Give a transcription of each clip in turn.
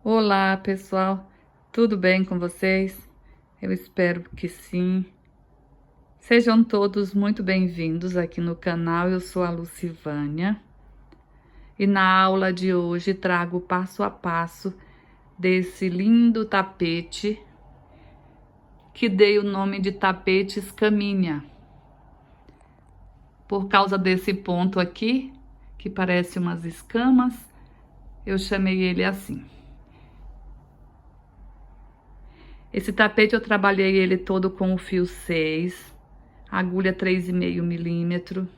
Olá, pessoal. Tudo bem com vocês? Eu espero que sim. Sejam todos muito bem-vindos aqui no canal. Eu sou a Lucivânia e na aula de hoje trago o passo a passo desse lindo tapete que dei o nome de tapete escaminha. Por causa desse ponto aqui, que parece umas escamas, eu chamei ele assim. Esse tapete eu trabalhei ele todo com o fio 6, agulha 3,5 milímetro.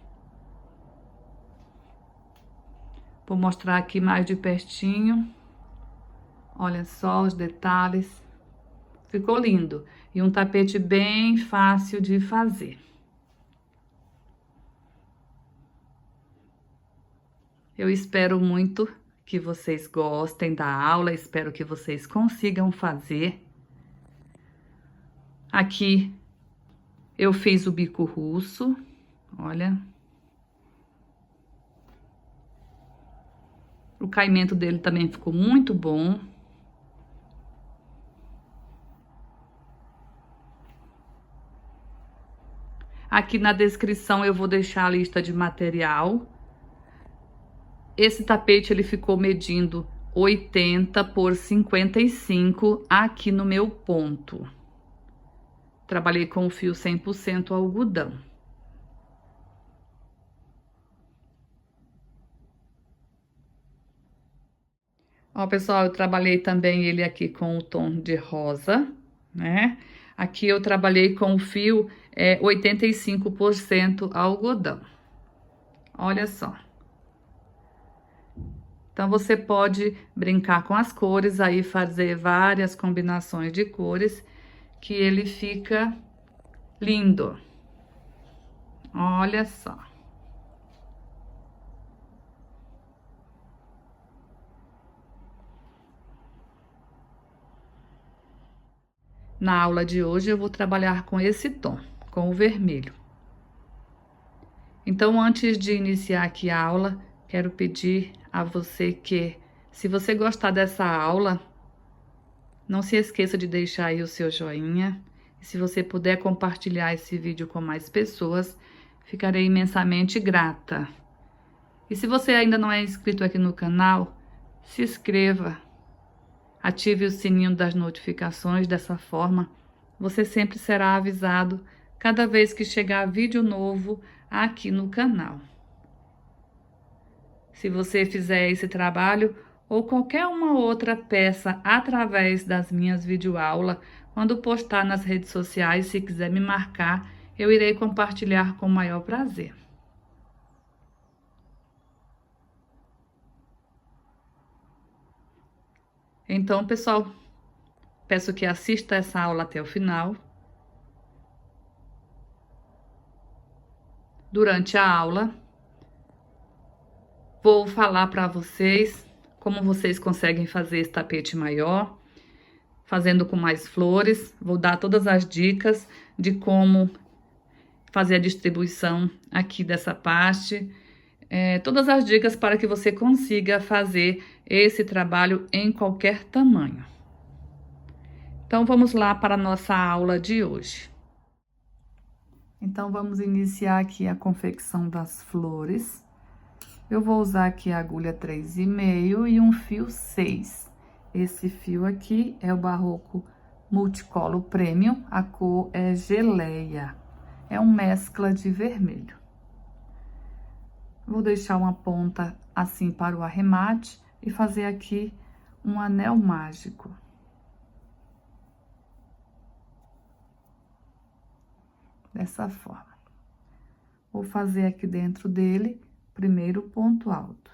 Vou mostrar aqui mais de pertinho. Olha só os detalhes. Ficou lindo. E um tapete bem fácil de fazer. Eu espero muito que vocês gostem da aula, espero que vocês consigam fazer. Aqui eu fiz o bico russo, olha. O caimento dele também ficou muito bom. Aqui na descrição eu vou deixar a lista de material. Esse tapete ele ficou medindo 80 por 55 aqui no meu ponto. Trabalhei com o fio 100% algodão. Ó, pessoal, eu trabalhei também ele aqui com o tom de rosa, né? Aqui eu trabalhei com o fio 85% algodão. Olha só. Então, você pode brincar com as cores, aí fazer várias combinações de cores, que ele fica lindo. Olha só. Na aula de hoje eu vou trabalhar com esse tom, com o vermelho. Então, antes de iniciar aqui a aula, quero pedir a você que, se você gostar dessa aula, não se esqueça de deixar aí o seu joinha. E se você puder compartilhar esse vídeo com mais pessoas, ficarei imensamente grata. E se você ainda não é inscrito aqui no canal, se inscreva. Ative o sininho das notificações, dessa forma você sempre será avisado cada vez que chegar vídeo novo aqui no canal. Se você fizer esse trabalho ou qualquer uma outra peça através das minhas videoaulas, quando postar nas redes sociais, se quiser me marcar, eu irei compartilhar com o maior prazer. Então, pessoal, peço que assista essa aula até o final. Durante a aula, vou falar para vocês como vocês conseguem fazer esse tapete maior, fazendo com mais flores. Vou dar todas as dicas de como fazer a distribuição aqui dessa parte. Todas as dicas para que você consiga fazer esse trabalho em qualquer tamanho. Então, vamos lá para a nossa aula de hoje. Então, vamos iniciar aqui a confecção das flores. Eu vou usar aqui a agulha 3,5 e um fio 6. Esse fio aqui é o Barroco Multicolor Premium, a cor é geleia. É um mescla de vermelho. Vou deixar uma ponta assim para o arremate e fazer aqui um anel mágico. Dessa forma. Vou fazer aqui dentro dele, primeiro ponto alto.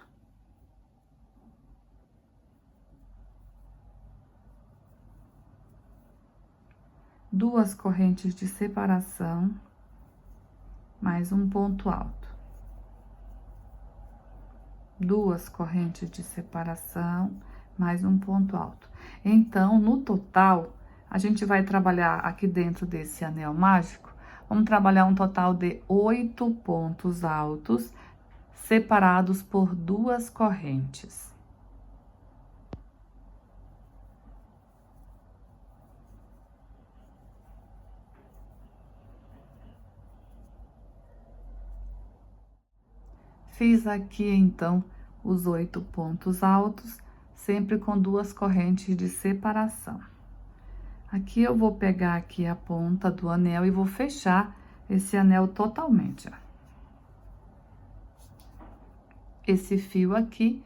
Duas correntes de separação, mais um ponto alto. Duas correntes de separação, mais um ponto alto. Então, no total, a gente vai trabalhar aqui dentro desse anel mágico, vamos trabalhar um total de 8 pontos altos, separados por duas correntes. Fiz aqui, então, os 8 pontos altos, sempre com 2 correntes de separação. Aqui eu vou pegar aqui a ponta do anel e vou fechar esse anel totalmente, ó. Esse fio aqui,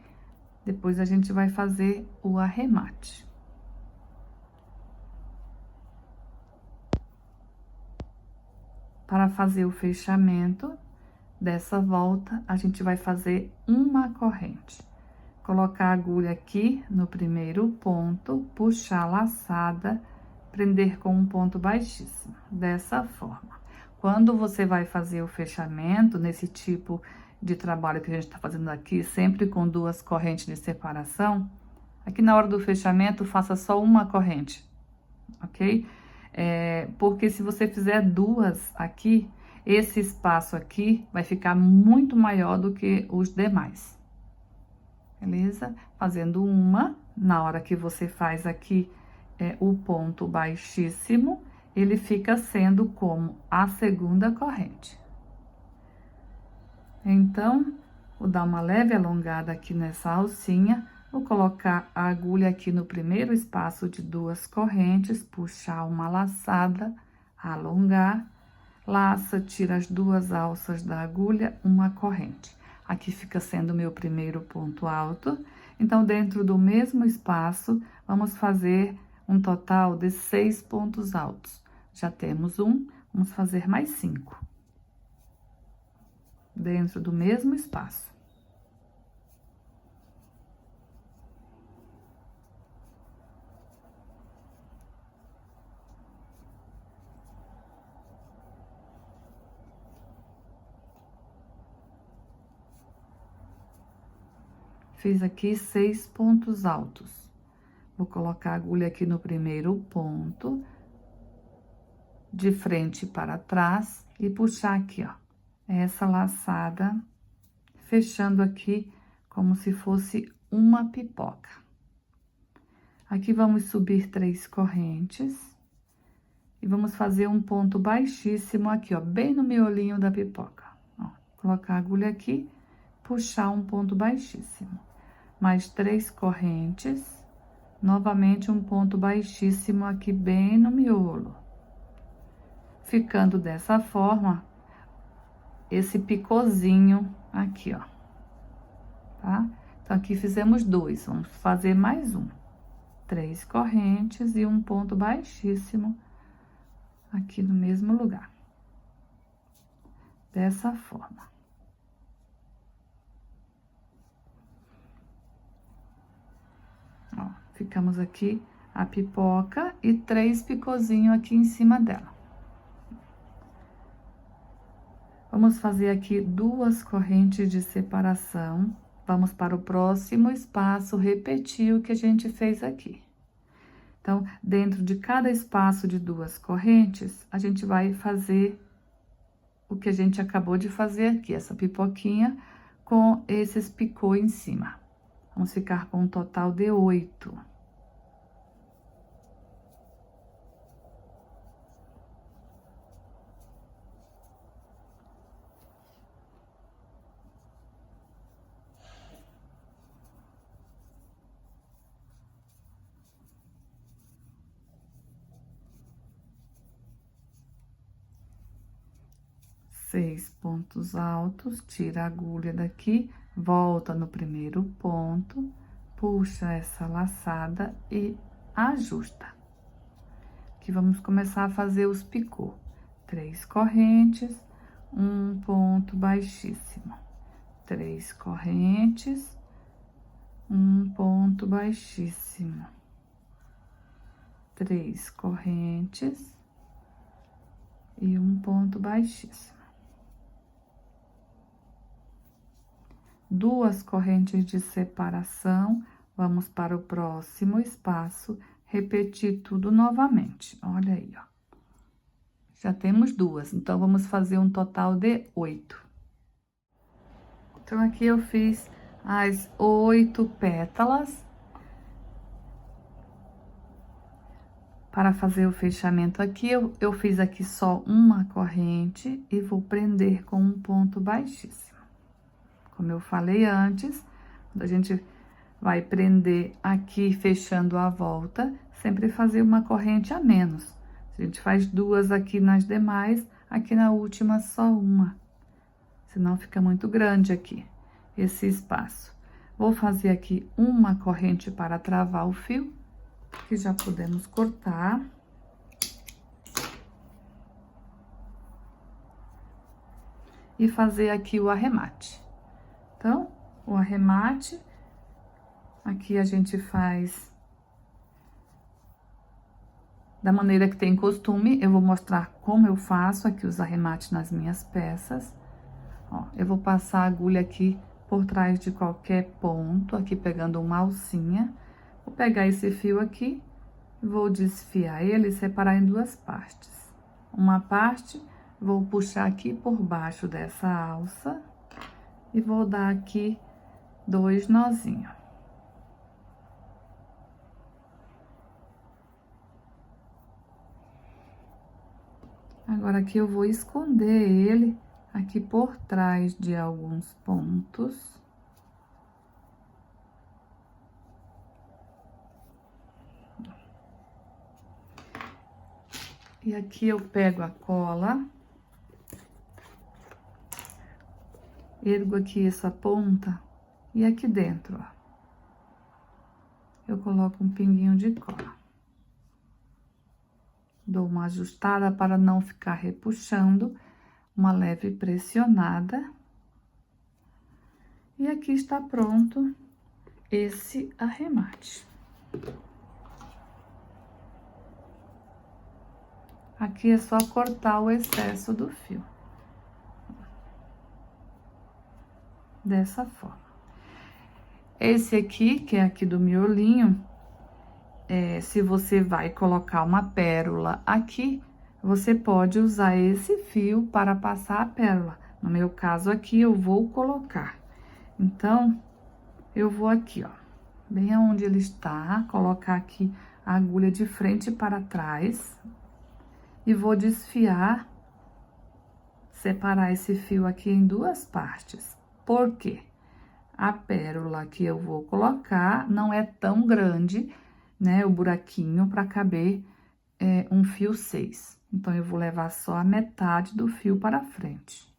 depois a gente vai fazer o arremate. Para fazer o fechamento dessa volta, a gente vai fazer uma corrente. Colocar a agulha aqui no primeiro ponto, puxar a laçada, prender com um ponto baixíssimo, dessa forma. Quando você vai fazer o fechamento, nesse tipo de trabalho que a gente tá fazendo aqui, sempre com 2 correntes de separação, aqui na hora do fechamento, faça só uma corrente, ok? Porque se você fizer 2 aqui, esse espaço aqui vai ficar muito maior do que os demais. Beleza? Fazendo uma, na hora que você faz aqui o ponto baixíssimo, ele fica sendo como a segunda corrente. Então, vou dar uma leve alongada aqui nessa alcinha, vou colocar a agulha aqui no primeiro espaço de 2 correntes, puxar uma laçada, alongar, laça, tira as 2 alças da agulha, uma corrente. Aqui fica sendo o meu primeiro ponto alto. Então, dentro do mesmo espaço, vamos fazer um total de 6 pontos altos. Já temos um, vamos fazer mais 5. Dentro do mesmo espaço. Fiz aqui 6 pontos altos. Vou colocar a agulha aqui no primeiro ponto, de frente para trás, e puxar aqui, ó, essa laçada, fechando aqui como se fosse uma pipoca. Aqui vamos subir 3 correntes, e vamos fazer um ponto baixíssimo aqui, ó, bem no miolinho da pipoca. Ó, colocar a agulha aqui, puxar um ponto baixíssimo. Mais 3 correntes, novamente um ponto baixíssimo aqui bem no miolo. Ficando dessa forma, esse picôzinho aqui, ó, tá? Então, aqui fizemos 2, vamos fazer mais um. 3 correntes e um ponto baixíssimo aqui no mesmo lugar. Dessa forma. Ó, ficamos aqui a pipoca e 3 picôzinhos aqui em cima dela. Vamos fazer aqui 2 correntes de separação. Vamos para o próximo espaço, repetir o que a gente fez aqui. Então, dentro de cada espaço de 2 correntes, a gente vai fazer o que a gente acabou de fazer aqui, essa pipoquinha com esses picô em cima. Vamos ficar com um total de 8. Seis pontos altos, tira a agulha daqui, volta no primeiro ponto, puxa essa laçada e ajusta. Aqui vamos começar a fazer os picô. 3 correntes, um ponto baixíssimo. 3 correntes, um ponto baixíssimo. 3 correntes e um ponto baixíssimo. 2 correntes de separação, vamos para o próximo espaço, repetir tudo novamente. Olha aí, ó. Já temos 2, então, vamos fazer um total de 8. Então, aqui eu fiz as 8 pétalas. Para fazer o fechamento aqui, eu fiz aqui só uma corrente e vou prender com um ponto baixíssimo. Como eu falei antes, quando a gente vai prender aqui, fechando a volta, sempre fazer uma corrente a menos. A gente faz 2 aqui nas demais, aqui na última só uma. Senão fica muito grande aqui, esse espaço. Vou fazer aqui uma corrente para travar o fio, que já podemos cortar. E fazer aqui o arremate. Então, o arremate, aqui a gente faz da maneira que tem costume. Eu vou mostrar como eu faço aqui os arremates nas minhas peças. Ó, eu vou passar a agulha aqui por trás de qualquer ponto, aqui pegando uma alcinha. Vou pegar esse fio aqui, vou desfiar ele e separar em 2 partes. Uma parte, vou puxar aqui por baixo dessa alça e vou dar aqui 2 nozinhos. Agora, aqui eu vou esconder ele aqui por trás de alguns pontos. E aqui eu pego a cola, ergo aqui essa ponta e aqui dentro, ó, eu coloco um pinguinho de cola. Dou uma ajustada para não ficar repuxando, uma leve pressionada. E aqui está pronto esse arremate. Aqui é só cortar o excesso do fio. Dessa forma. Esse aqui, que é aqui do miolinho, se você vai colocar uma pérola aqui, você pode usar esse fio para passar a pérola. No meu caso aqui, eu vou colocar. Então, eu vou aqui, ó, bem aonde ele está, colocar aqui a agulha de frente para trás. E vou desfiar, separar esse fio aqui em 2 partes. Por quê? A pérola que eu vou colocar não é tão grande, né? O buraquinho para caber um fio 6. Então, eu vou levar só a metade do fio para frente.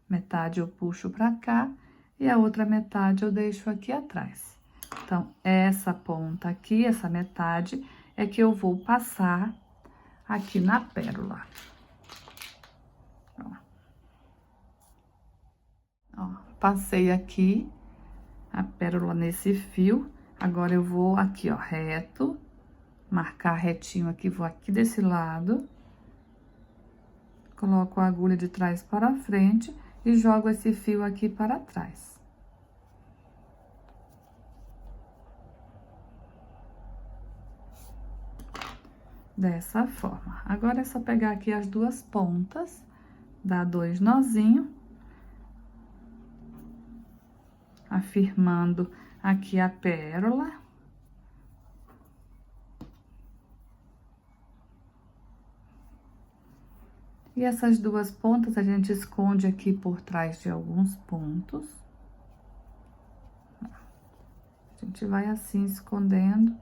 Metade eu puxo para cá e a outra metade eu deixo aqui atrás. Então, essa ponta aqui, essa metade, é que eu vou passar aqui na pérola. Ó, passei aqui a pérola nesse fio. Agora, eu vou aqui, ó, reto, marcar retinho aqui, vou aqui desse lado. Coloco a agulha de trás para frente e jogo esse fio aqui para trás. Dessa forma. Agora, é só pegar aqui as 2 pontas, dar 2 nozinhos, afirmando aqui a pérola. E essas 2 pontas a gente esconde aqui por trás de alguns pontos. A gente vai assim escondendo.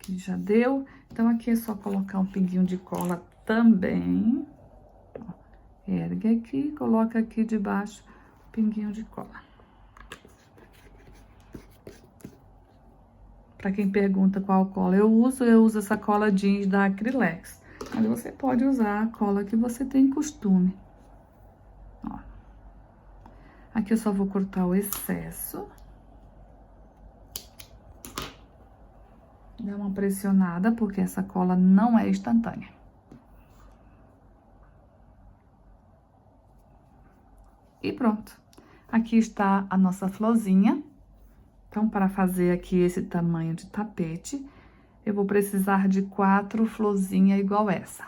Aqui já deu. Então, aqui é só colocar um pinguinho de cola também. Ó, ergue aqui, coloca aqui debaixo o pinguinho de cola. Para quem pergunta qual cola eu uso essa cola jeans da Acrylex. Mas você pode usar a cola que você tem costume. Ó. Aqui eu só vou cortar o excesso. Dá uma pressionada, porque essa cola não é instantânea. E pronto. Aqui está a nossa florzinha. Então, para fazer aqui esse tamanho de tapete, eu vou precisar de 4 florzinhas igual essa.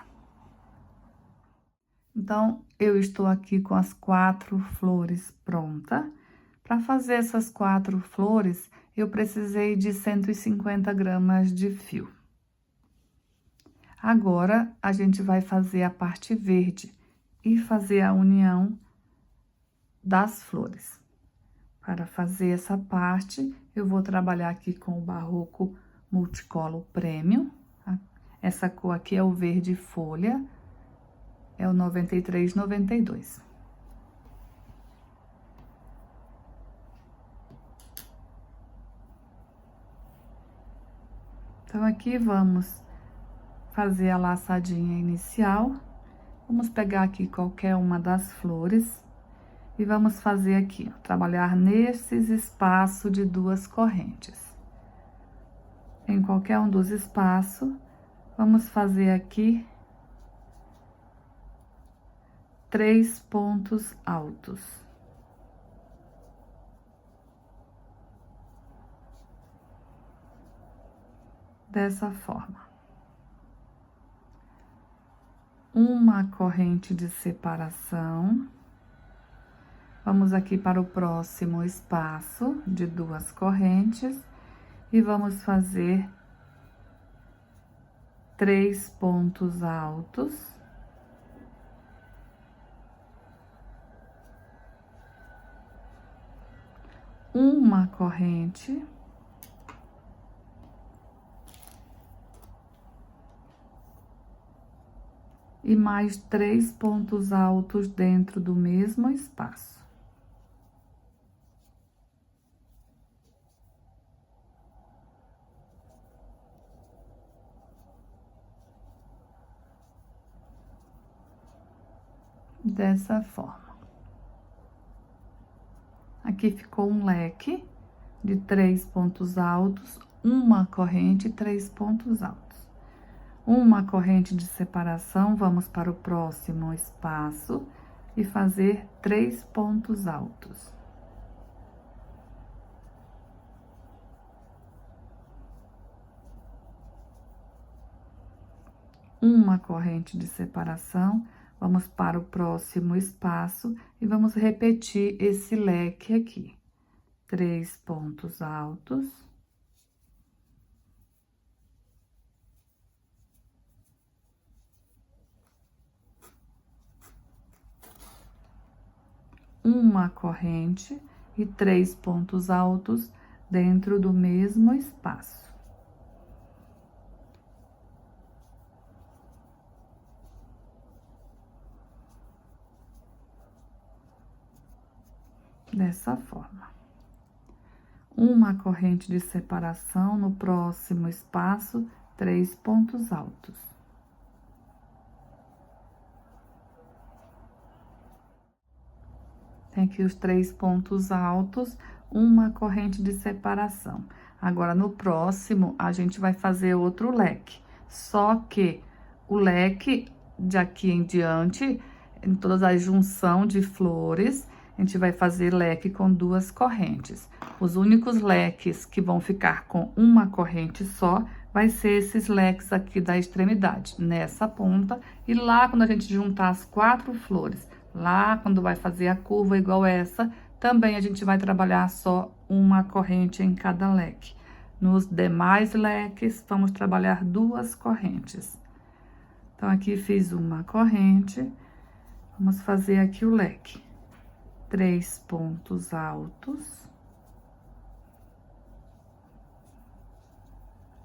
Então, eu estou aqui com as 4 flores prontas. Para fazer essas 4 flores, eu precisei de 150 gramas de fio. Agora, a gente vai fazer a parte verde e fazer a união das flores. Para fazer essa parte, eu vou trabalhar aqui com o Barroco Multicolor Premium. Essa cor aqui é o verde folha, é o 9392. Então, aqui vamos fazer a laçadinha inicial. Vamos pegar aqui qualquer uma das flores e vamos fazer aqui, ó, trabalhar nesses espaços de 2 correntes. Em qualquer um dos espaços, vamos fazer aqui 3 pontos altos. Dessa forma. Uma corrente de separação. Vamos aqui para o próximo espaço de 2 correntes e vamos fazer 3 pontos altos. Uma corrente. E mais 3 pontos altos dentro do mesmo espaço. Dessa forma. Aqui ficou um leque de 3 pontos altos, uma corrente e 3 pontos altos. Uma corrente de separação, vamos para o próximo espaço e fazer 3 pontos altos. Uma corrente de separação, vamos para o próximo espaço e vamos repetir esse leque aqui. 3 pontos altos. Uma corrente e 3 pontos altos dentro do mesmo espaço. Dessa forma. Uma corrente de separação no próximo espaço, 3 pontos altos. Tem aqui os 3 pontos altos, uma corrente de separação. Agora, no próximo, a gente vai fazer outro leque. Só que o leque, de aqui em diante, em todas as junção de flores, a gente vai fazer leque com 2 correntes. Os únicos leques que vão ficar com uma corrente só, vai ser esses leques aqui da extremidade, nessa ponta. E lá, quando a gente juntar as 4 flores, lá, quando vai fazer a curva igual essa, também a gente vai trabalhar só uma corrente em cada leque. Nos demais leques, vamos trabalhar 2 correntes. Então, aqui fiz uma corrente, vamos fazer aqui o leque. 3 pontos altos.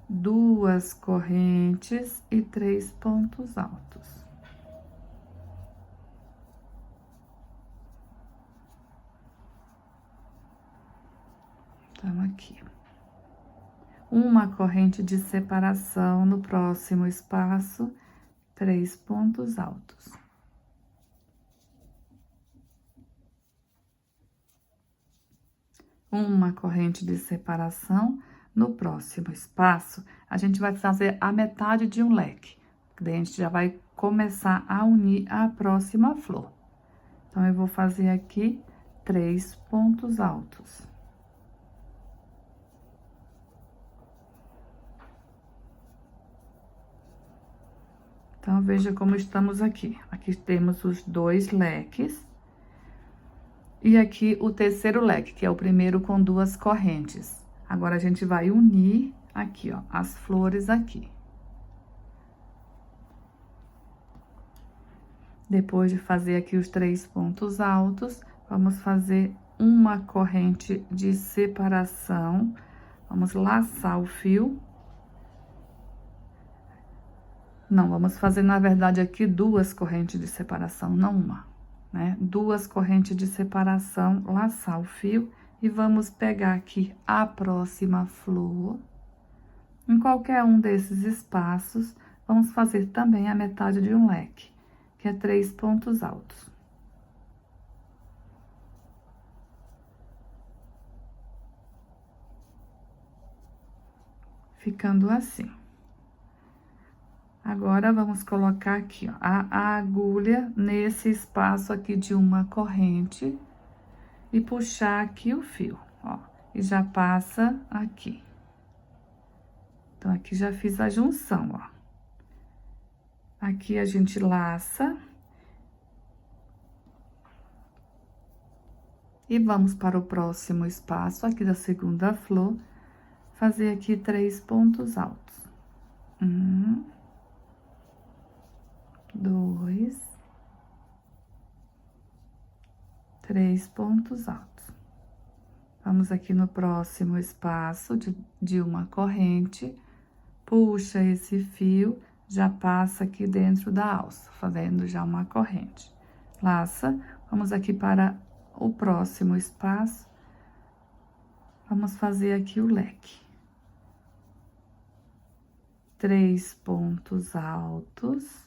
2 correntes e 3 pontos altos. Então, aqui. Uma corrente de separação no próximo espaço, 3 pontos altos. Uma corrente de separação no próximo espaço, a gente vai fazer a metade de um leque. Daí a gente já vai começar a unir a próxima flor. Então, eu vou fazer aqui 3 pontos altos. Então, veja como estamos aqui. Aqui temos os 2 leques. E aqui o terceiro leque, que é o primeiro com 2 correntes. Agora, a gente vai unir aqui, ó, as flores aqui. Depois de fazer aqui os 3 pontos altos, vamos fazer uma corrente de separação. Vamos laçar o fio. Não, vamos fazer, na verdade, aqui 2 correntes de separação, não uma, né? 2 correntes de separação, laçar o fio e vamos pegar aqui a próxima flor. Em qualquer um desses espaços, vamos fazer também a metade de um leque, que é 3 pontos altos. Ficando assim. Agora, vamos colocar aqui, ó, a agulha nesse espaço aqui de uma corrente e puxar aqui o fio, ó, e já passa aqui. Então, aqui já fiz a junção, ó. Aqui a gente laça. E vamos para o próximo espaço, aqui da segunda flor, fazer aqui 3 pontos altos. 1, 2, 3 pontos altos. Vamos aqui no próximo espaço de uma corrente, puxa esse fio, já passa aqui dentro da alça, fazendo já uma corrente. Laça, vamos aqui para o próximo espaço, vamos fazer aqui o leque. 3 pontos altos.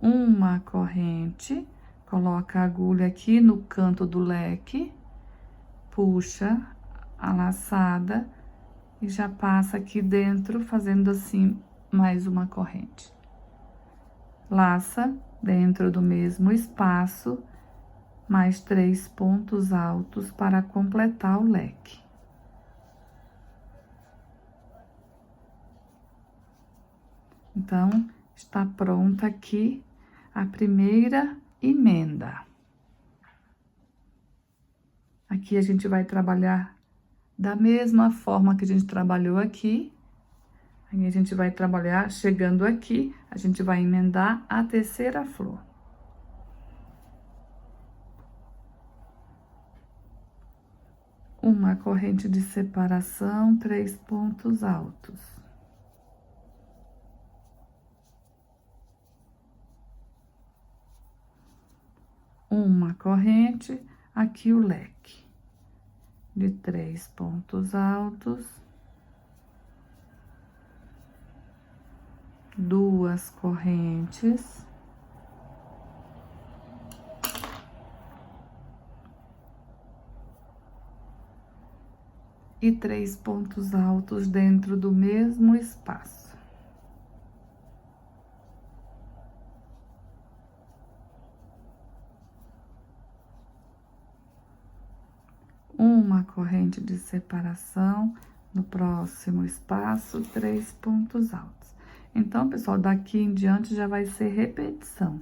Uma corrente, coloca a agulha aqui no canto do leque, puxa a laçada e já passa aqui dentro, fazendo assim mais uma corrente. Laça dentro do mesmo espaço, mais 3 pontos altos para completar o leque. Então, está pronta aqui a primeira emenda. Aqui a gente vai trabalhar da mesma forma que a gente trabalhou aqui. Aí a gente vai trabalhar, chegando aqui, a gente vai emendar a terceira flor. Uma corrente de separação, 3 pontos altos. Uma corrente, aqui o leque de 3 pontos altos, 2 correntes, e 3 pontos altos dentro do mesmo espaço. Uma corrente de separação, no próximo espaço, 3 pontos altos. Então, pessoal, daqui em diante já vai ser repetição.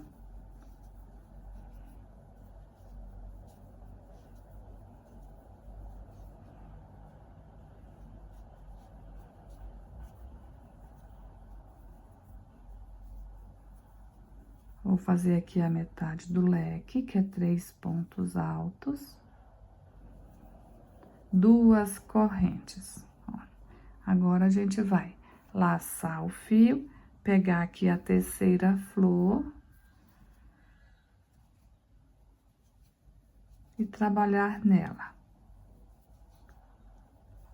Vou fazer aqui a metade do leque, que é 3 pontos altos. 2 correntes, ó. Agora, a gente vai laçar o fio, pegar aqui a terceira flor e trabalhar nela.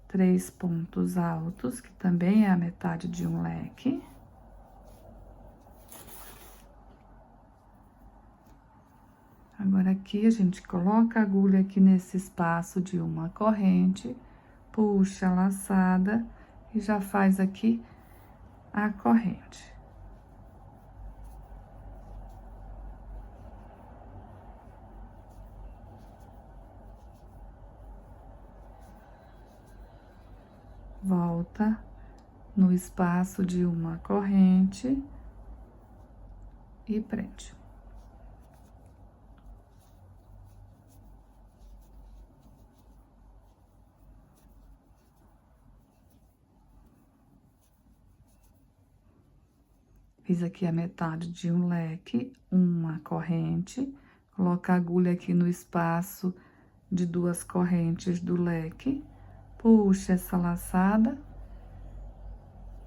3 pontos altos, que também é a metade de um leque. Agora, aqui, a gente coloca a agulha aqui nesse espaço de uma corrente, puxa a laçada e já faz aqui a corrente. Volta no espaço de uma corrente e prende. Fiz aqui a metade de um leque, uma corrente, coloco a agulha aqui no espaço de 2 correntes do leque, puxa essa laçada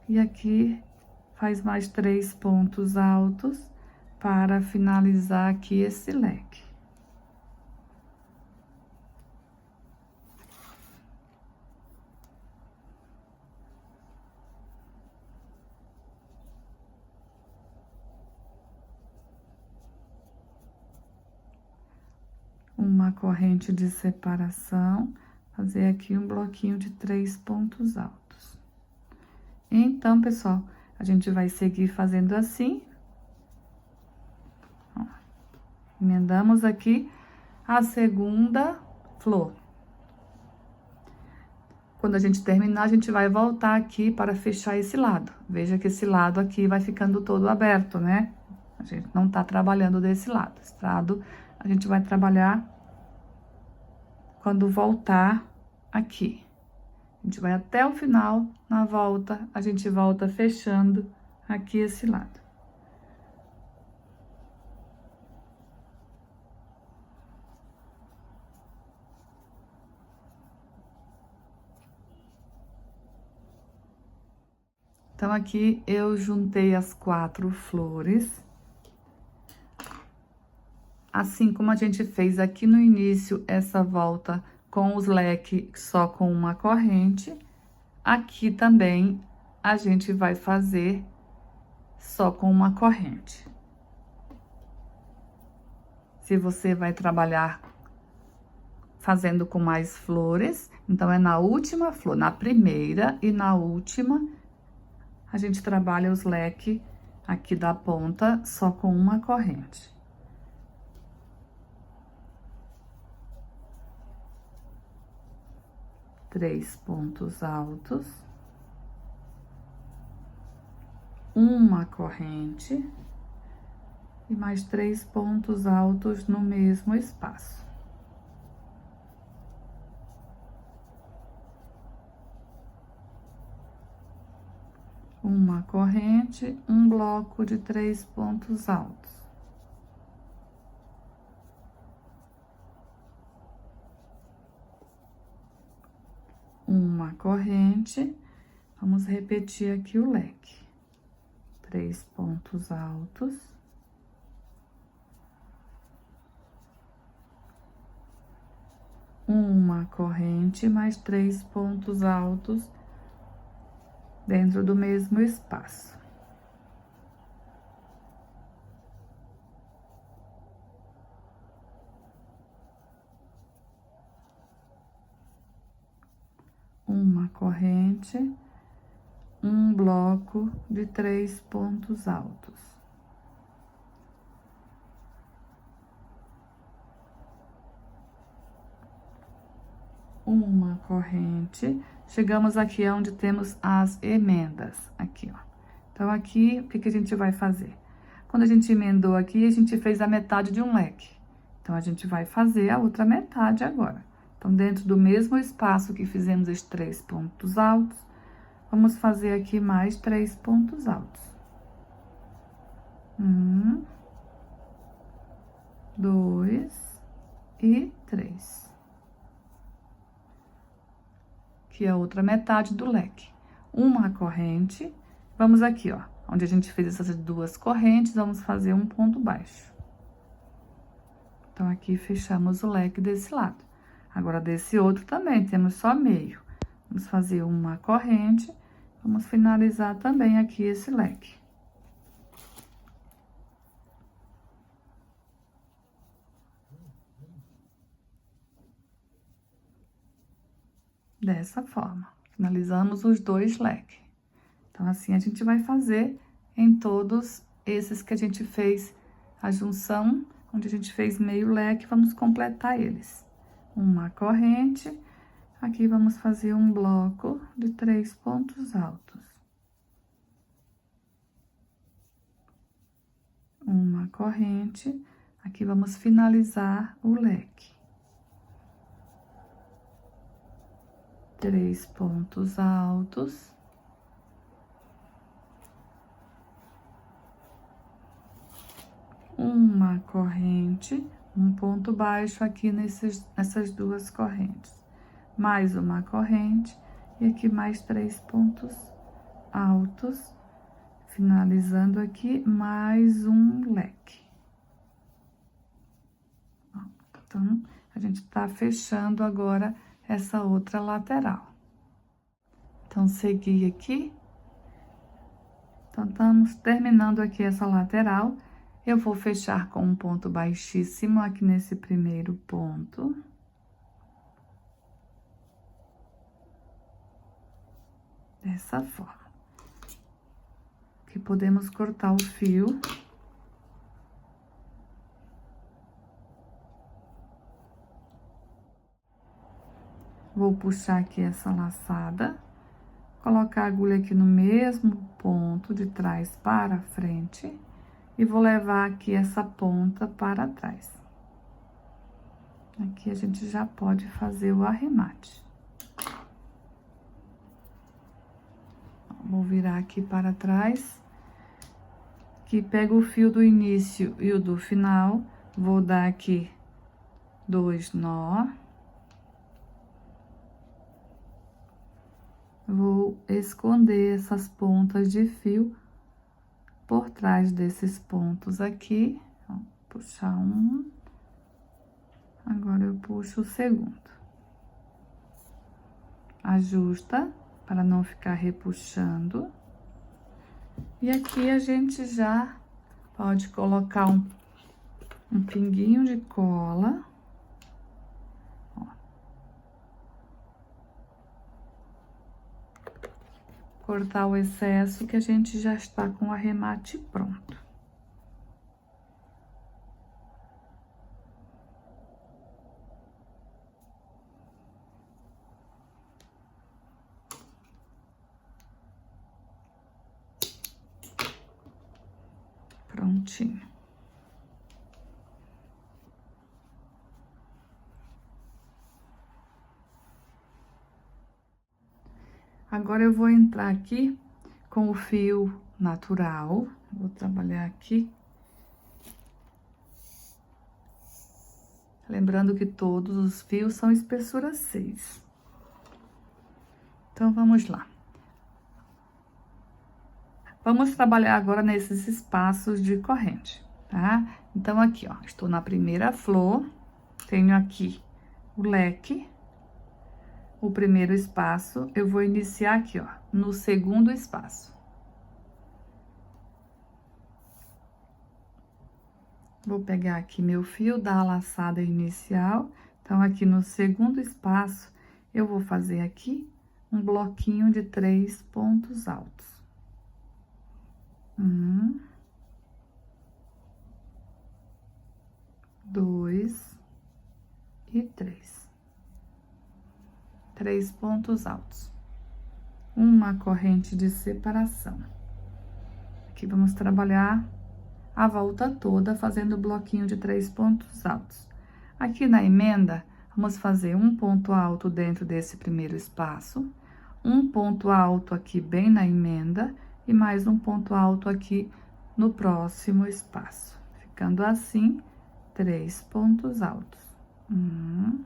e aqui faz mais 3 pontos altos para finalizar aqui esse leque. Uma corrente de separação, fazer aqui um bloquinho de 3 pontos altos. Então, pessoal, a gente vai seguir fazendo assim. Ó, emendamos aqui a segunda flor. Quando a gente terminar, a gente vai voltar aqui para fechar esse lado. Veja que esse lado aqui vai ficando todo aberto, né? A gente não tá trabalhando desse lado. Esse lado a gente vai trabalhar quando voltar aqui. A gente vai até o final, na volta, a gente volta fechando aqui esse lado. Então, aqui eu juntei as 4 flores. Assim como a gente fez aqui no início, essa volta com os leques só com uma corrente, aqui também a gente vai fazer só com uma corrente. Se você vai trabalhar fazendo com mais flores, então é na última flor, na primeira e na última, a gente trabalha os leques aqui da ponta só com uma corrente. Três pontos altos, uma corrente e mais 3 pontos altos no mesmo espaço. Uma corrente, um bloco de 3 pontos altos. Uma corrente, vamos repetir aqui o leque. 3 pontos altos. Uma corrente, mais 3 pontos altos dentro do mesmo espaço. Uma corrente, um bloco de 3 pontos altos. Uma corrente, chegamos aqui onde temos as emendas, aqui, ó. Então, aqui, o que que a gente vai fazer? Quando a gente emendou aqui, a gente fez a metade de um leque. Então, a gente vai fazer a outra metade agora. Então, dentro do mesmo espaço que fizemos os 3 pontos altos, vamos fazer aqui mais 3 pontos altos. 1, 2 e 3. Aqui é a outra metade do leque. Uma corrente, vamos aqui, ó, onde a gente fez essas 2 correntes, vamos fazer um ponto baixo. Então, aqui fechamos o leque desse lado. Agora, desse outro também, temos só meio. Vamos fazer uma corrente, vamos finalizar também aqui esse leque. Dessa forma, finalizamos os 2 leques. Então, assim, a gente vai fazer em todos esses que a gente fez a junção, onde a gente fez meio leque, vamos completar eles. Uma corrente, aqui vamos fazer um bloco de 3 pontos altos. uma corrente. Aqui vamos finalizar o leque. 3 pontos altos. Uma corrente, um ponto baixo aqui nessas duas correntes. Mais uma corrente e aqui mais 3 pontos altos. Finalizando aqui, mais um leque. Então, a gente tá fechando agora essa outra lateral. Então, segui aqui. Então, estamos terminando aqui essa lateral. Eu vou fechar com um ponto baixíssimo aqui nesse primeiro ponto. Dessa forma. Aqui podemos cortar o fio. Vou puxar aqui essa laçada, colocar a agulha aqui no mesmo ponto, de trás para frente, e vou levar aqui essa ponta para trás. Aqui a gente já pode fazer o arremate. Vou virar aqui para trás. Aqui pego o fio do início e o do final, vou dar aqui 2 nó. Vou esconder essas pontas de fio por trás desses pontos aqui. Ó, puxar um. Agora, eu puxo o segundo. Ajusta, para não ficar repuxando. E aqui a gente já pode colocar um pinguinho de cola. Cortar o excesso, que a gente já está com o arremate pronto. Prontinho. Agora, eu vou entrar aqui com o fio natural. Vou trabalhar aqui. Lembrando que todos os fios são espessura 6. Então, vamos lá. Vamos trabalhar agora nesses espaços de corrente, tá? Então, aqui, ó, estou na primeira flor, tenho aqui o leque. O primeiro espaço, eu vou iniciar aqui, ó, no segundo espaço. Vou pegar aqui meu fio, dar a laçada inicial. Então, aqui no segundo espaço, eu vou fazer aqui um bloquinho de 3 pontos altos. 1, 2 e 3. 3 pontos altos. Uma corrente de separação. Aqui vamos trabalhar a volta toda, fazendo o bloquinho de 3 pontos altos. Aqui na emenda, vamos fazer um ponto alto dentro desse primeiro espaço, um ponto alto aqui bem na emenda, e mais um ponto alto aqui no próximo espaço. Ficando assim, 3 pontos altos. 1,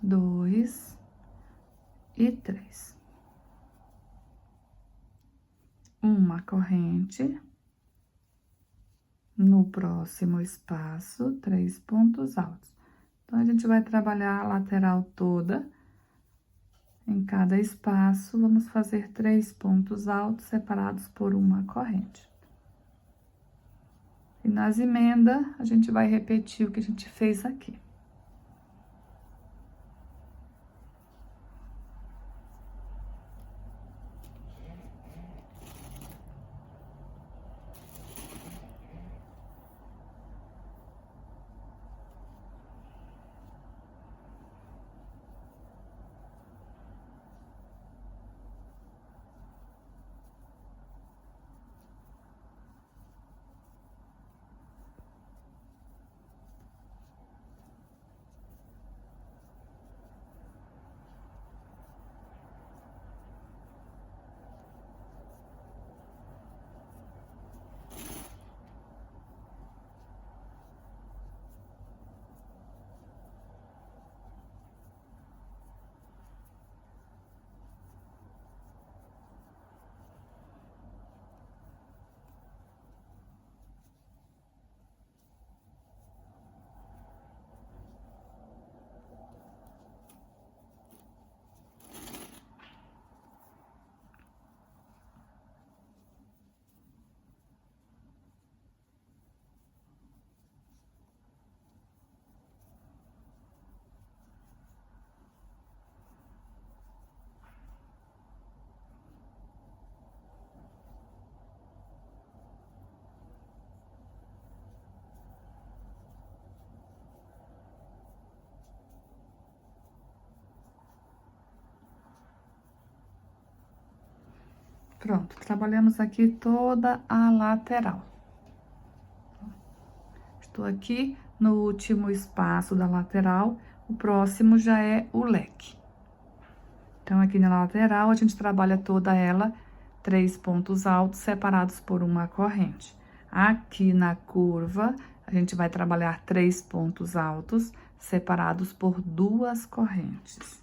2 e 3. Uma corrente. No próximo espaço, 3 pontos altos. Então, a gente vai trabalhar a lateral toda. Em cada espaço, vamos fazer 3 pontos altos separados por uma corrente. E nas emendas, a gente vai repetir o que a gente fez aqui. Pronto, trabalhamos aqui toda a lateral. Estou aqui no último espaço da lateral, o próximo já é o leque. Então, aqui na lateral, a gente trabalha toda ela, 3 pontos altos separados por uma corrente. Aqui na curva, a gente vai trabalhar 3 pontos altos separados por 2 correntes.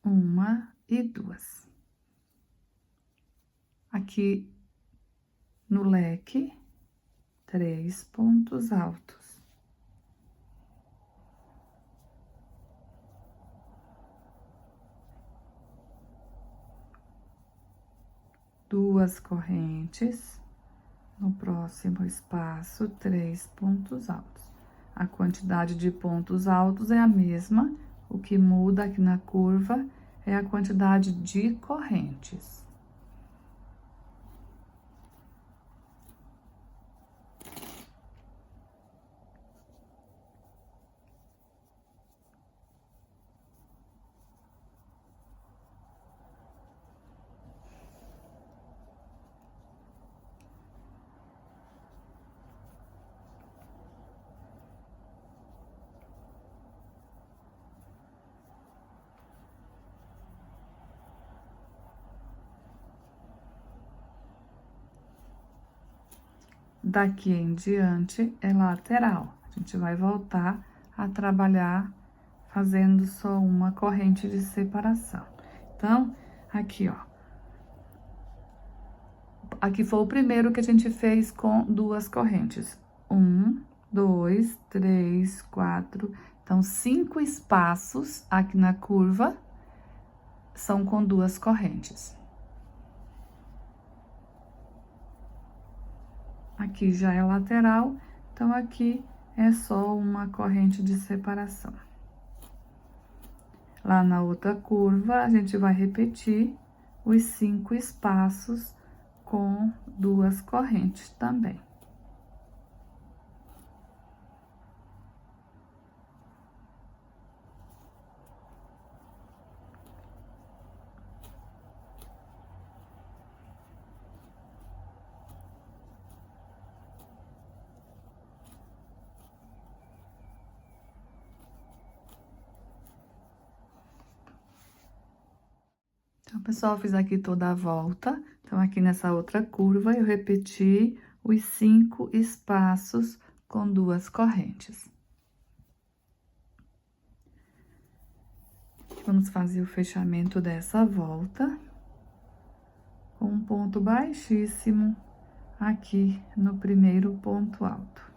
Uma e 2. Aqui no leque, 3 pontos altos. Duas correntes, no próximo espaço, 3 pontos altos. A quantidade de pontos altos é a mesma, o que muda aqui na curva é a quantidade de correntes. Daqui em diante é lateral. A gente vai voltar a trabalhar fazendo só uma corrente de separação. Então, aqui, ó. Aqui foi o primeiro que a gente fez com 2 correntes. 1, 2, 3, 4. Então, 5 espaços aqui na curva são com 2 correntes. Aqui já é lateral, então aqui é só uma corrente de separação. Lá na outra curva, a gente vai repetir os 5 espaços com 2 correntes também. Então, pessoal, fiz aqui toda a volta. Então, aqui nessa outra curva, eu repeti os 5 espaços com 2 correntes. Vamos fazer o fechamento dessa volta com um ponto baixíssimo aqui no primeiro ponto alto.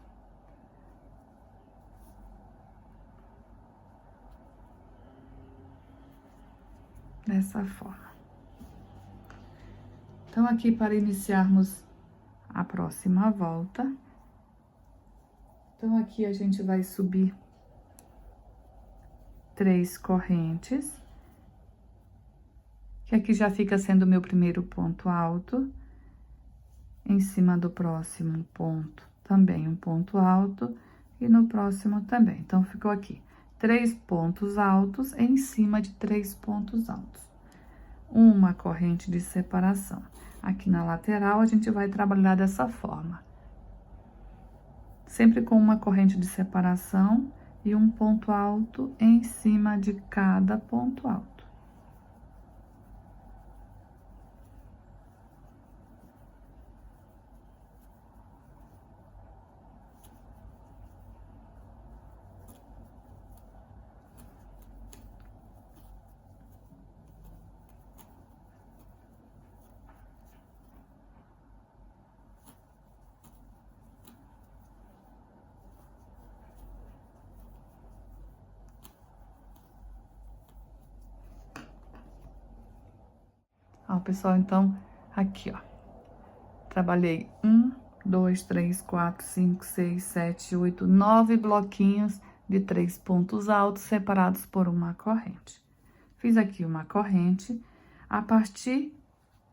Dessa forma. Então, aqui para iniciarmos a próxima volta. Então, aqui a gente vai subir 3 correntes, que aqui já fica sendo o meu primeiro ponto alto. Em cima do próximo ponto, também um ponto alto, e no próximo também. Então, ficou aqui 3 pontos altos em cima de 3 pontos altos. Uma corrente de separação. Aqui na lateral, a gente vai trabalhar dessa forma. Sempre com uma corrente de separação e um ponto alto em cima de cada ponto alto. Ó, pessoal, então, aqui, ó. Trabalhei 1, 2, 3, 4, 5, 6, 7, 8, 9 bloquinhos de 3 pontos altos separados por uma corrente. Fiz aqui uma corrente. A partir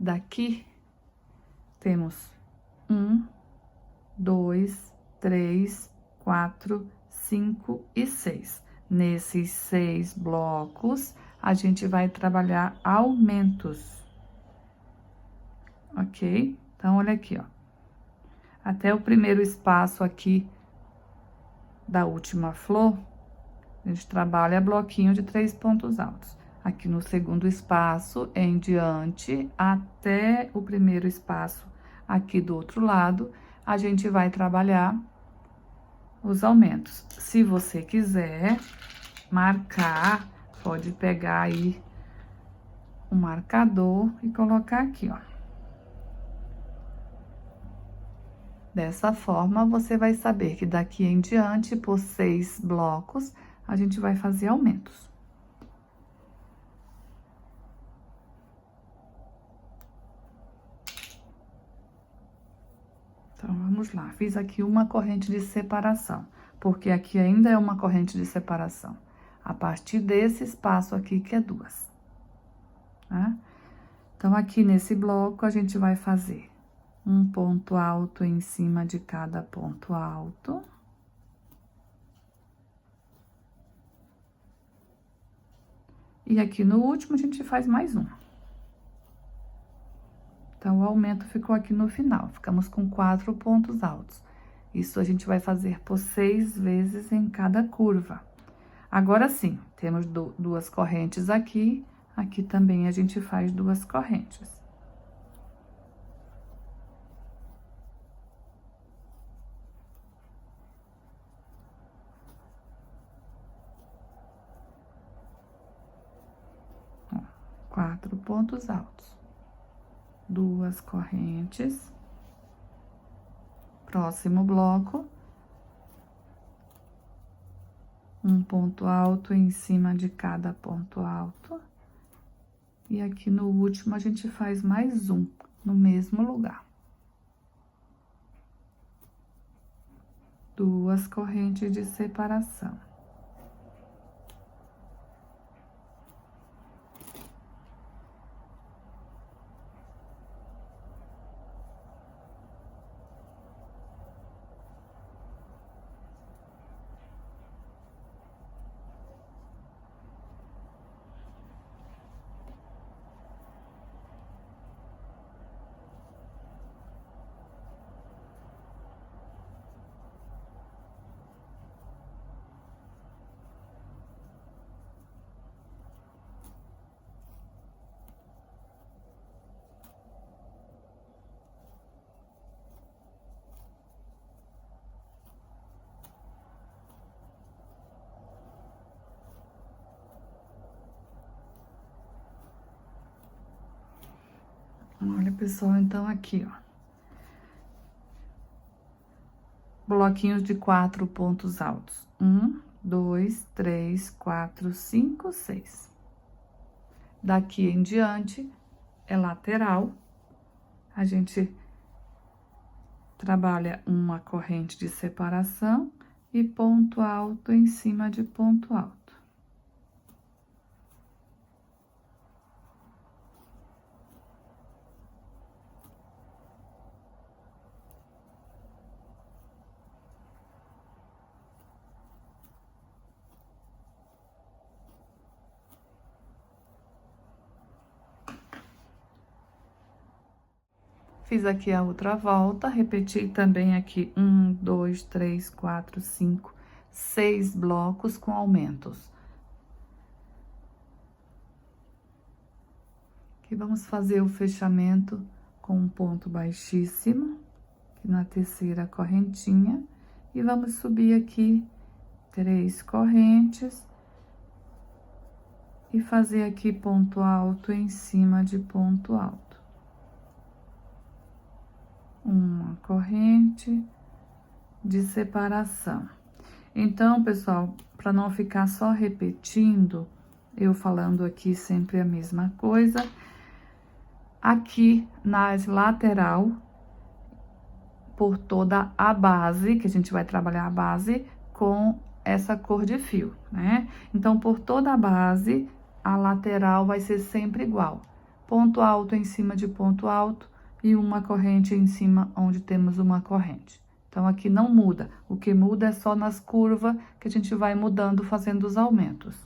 daqui, temos 1, 2, 3, 4, 5 e 6. nesses 6 blocos, a gente vai trabalhar aumentos, ok? Então, olha aqui, ó. Até o primeiro espaço aqui da última flor, a gente trabalha bloquinho de 3 pontos altos. Aqui no segundo espaço, em diante, até o primeiro espaço aqui do outro lado, a gente vai trabalhar os aumentos. Se você quiser marcar, pode pegar aí um marcador e colocar aqui, ó. Dessa forma, você vai saber que daqui em diante, por 6 blocos, a gente vai fazer aumentos. Então, vamos lá. Fiz aqui uma corrente de separação, porque aqui ainda é uma corrente de separação. A partir desse espaço aqui, que é 2. Tá? Então, aqui nesse bloco, a gente vai fazer um ponto alto em cima de cada ponto alto. E aqui no último, a gente faz mais um. Então, o aumento ficou aqui no final. Ficamos com 4 pontos altos. Isso a gente vai fazer por 6 vezes em cada curva. Agora sim, temos 2 correntes aqui. Aqui também a gente faz 2 correntes. Ó, 4 pontos altos. 2 correntes. Próximo bloco. Um ponto alto em cima de cada ponto alto. E aqui no último, a gente faz mais um, no mesmo lugar. 2 correntes de separação. Olha, pessoal, então aqui, ó. Bloquinhos de 4 pontos altos. 1, 2, 3, 4, 5, 6. Daqui em diante, é lateral. A gente trabalha uma corrente de separação e ponto alto em cima de ponto alto. Fiz aqui a outra volta, repeti também aqui 1, 2, 3, 4, 5, 6 blocos com aumentos. Aqui vamos fazer o fechamento com um ponto baixíssimo, aqui na terceira correntinha, e vamos subir aqui 3 correntes e fazer aqui ponto alto em cima de ponto alto. Uma corrente de separação. Então, pessoal, para não ficar só repetindo, eu falando aqui sempre a mesma coisa, aqui nas lateral, por toda a base, que a gente vai trabalhar a base com essa cor de fio, né? Então, por toda a base, a lateral vai ser sempre igual. Ponto alto em cima de ponto alto, e uma corrente em cima onde temos uma corrente. Então, aqui não muda. O que muda é só nas curvas que a gente vai mudando, fazendo os aumentos.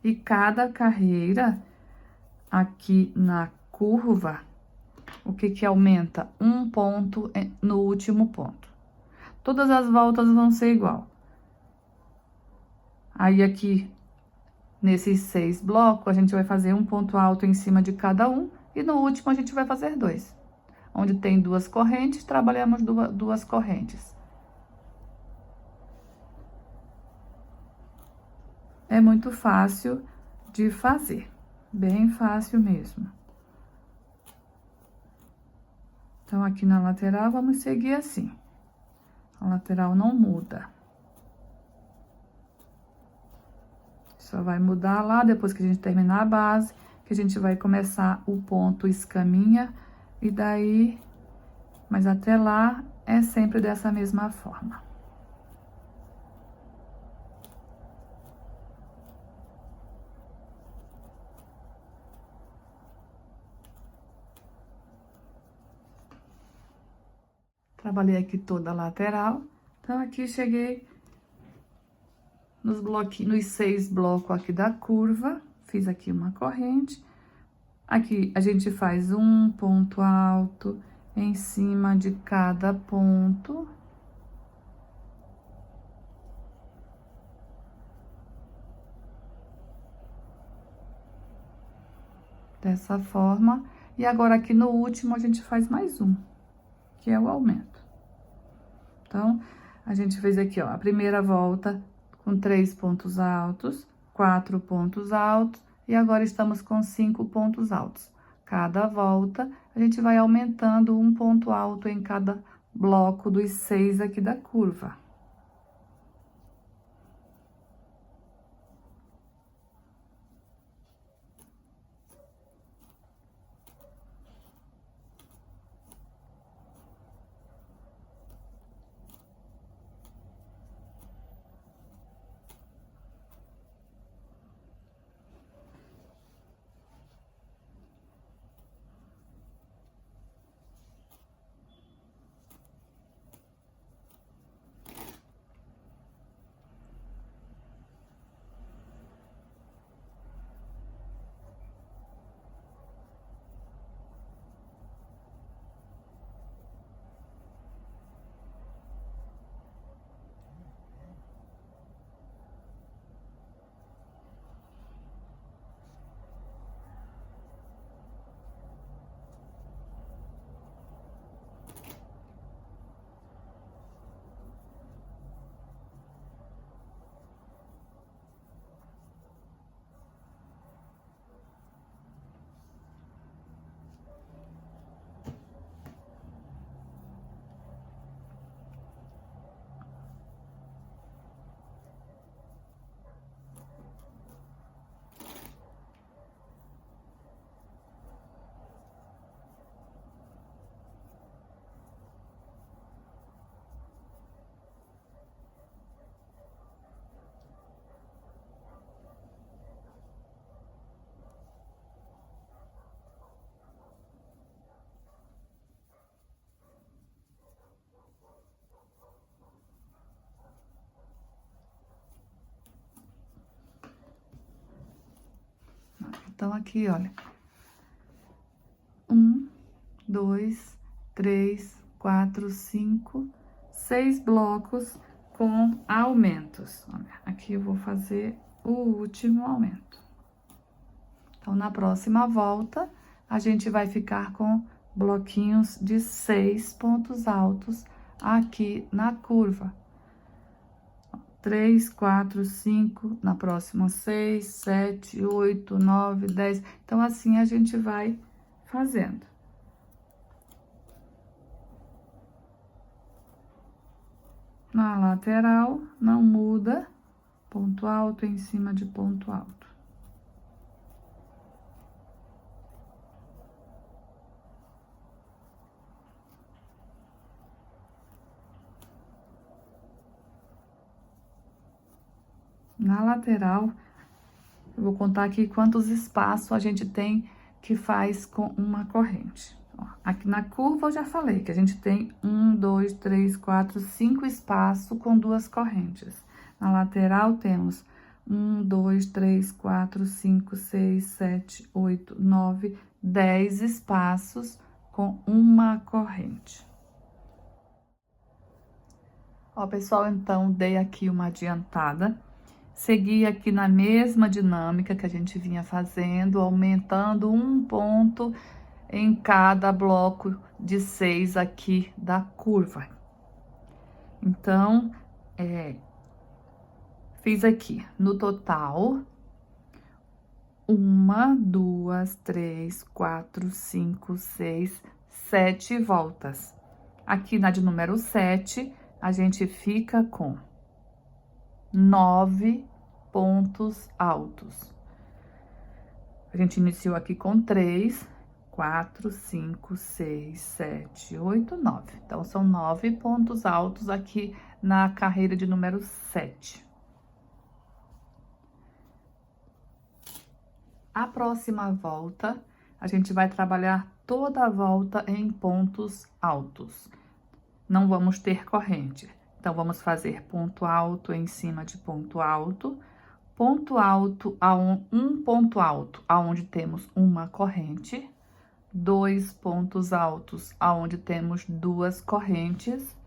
E cada carreira aqui na curva, o que que aumenta? Um ponto no último ponto. Todas as voltas vão ser igual. Aí, aqui, nesses 6 blocos, a gente vai fazer um ponto alto em cima de cada um. E no último, a gente vai fazer 2. Onde tem 2 correntes, trabalhamos duas correntes. É muito fácil de fazer. Bem fácil mesmo. Então, aqui na lateral, vamos seguir assim. A lateral não muda. Só vai mudar lá depois que a gente terminar a base, que a gente vai começar o ponto escaminha. E daí, mas até lá, é sempre dessa mesma forma. Trabalhei aqui toda a lateral. Então, aqui cheguei nos bloquinhos, nos 6 blocos aqui da curva. Fiz aqui uma corrente. Aqui, a gente faz um ponto alto em cima de cada ponto. Dessa forma. E agora, aqui no último, a gente faz mais um, que é o aumento. Então, a gente fez aqui, ó, a primeira volta com 3 pontos altos, 4 pontos altos, e agora estamos com 5 pontos altos. Cada volta, a gente vai aumentando um ponto alto em cada bloco dos 6 aqui da curva. Então, aqui, olha. 1, 2, 3, 4, 5, 6 blocos com aumentos. Olha, aqui eu vou fazer o último aumento. Então, na próxima volta, a gente vai ficar com bloquinhos de 6 pontos altos aqui na curva. 3, 4, 5, na próxima 6, 7, 8, 9, 10. Então, assim a gente vai fazendo. Na lateral, não muda, ponto alto em cima de ponto alto. Na lateral, eu vou contar aqui quantos espaços a gente tem que faz com uma corrente. Ó, aqui na curva eu já falei que a gente tem 1, 2, 3, 4, 5 espaços com 2 correntes. Na lateral temos 1, 2, 3, 4, 5, 6, 7, 8, 9, 10 espaços com uma corrente. Ó, pessoal, então, dei aqui uma adiantada. Segui aqui na mesma dinâmica que a gente vinha fazendo, aumentando um ponto em cada bloco de 6 aqui da curva. Então, fiz aqui, no total, 1, 2, 3, 4, 5, 6, 7 voltas. Aqui na de número 7, a gente fica com 9 pontos altos. A gente iniciou aqui com 3, 4, 5, 6, 7, 8, 9. Então, são 9 pontos altos aqui na carreira de número 7. A próxima volta, a gente vai trabalhar toda a volta em pontos altos. Não vamos ter corrente. Então, vamos fazer ponto alto em cima de ponto alto, um ponto alto, aonde temos uma corrente, 2 pontos altos, aonde temos 2 correntes,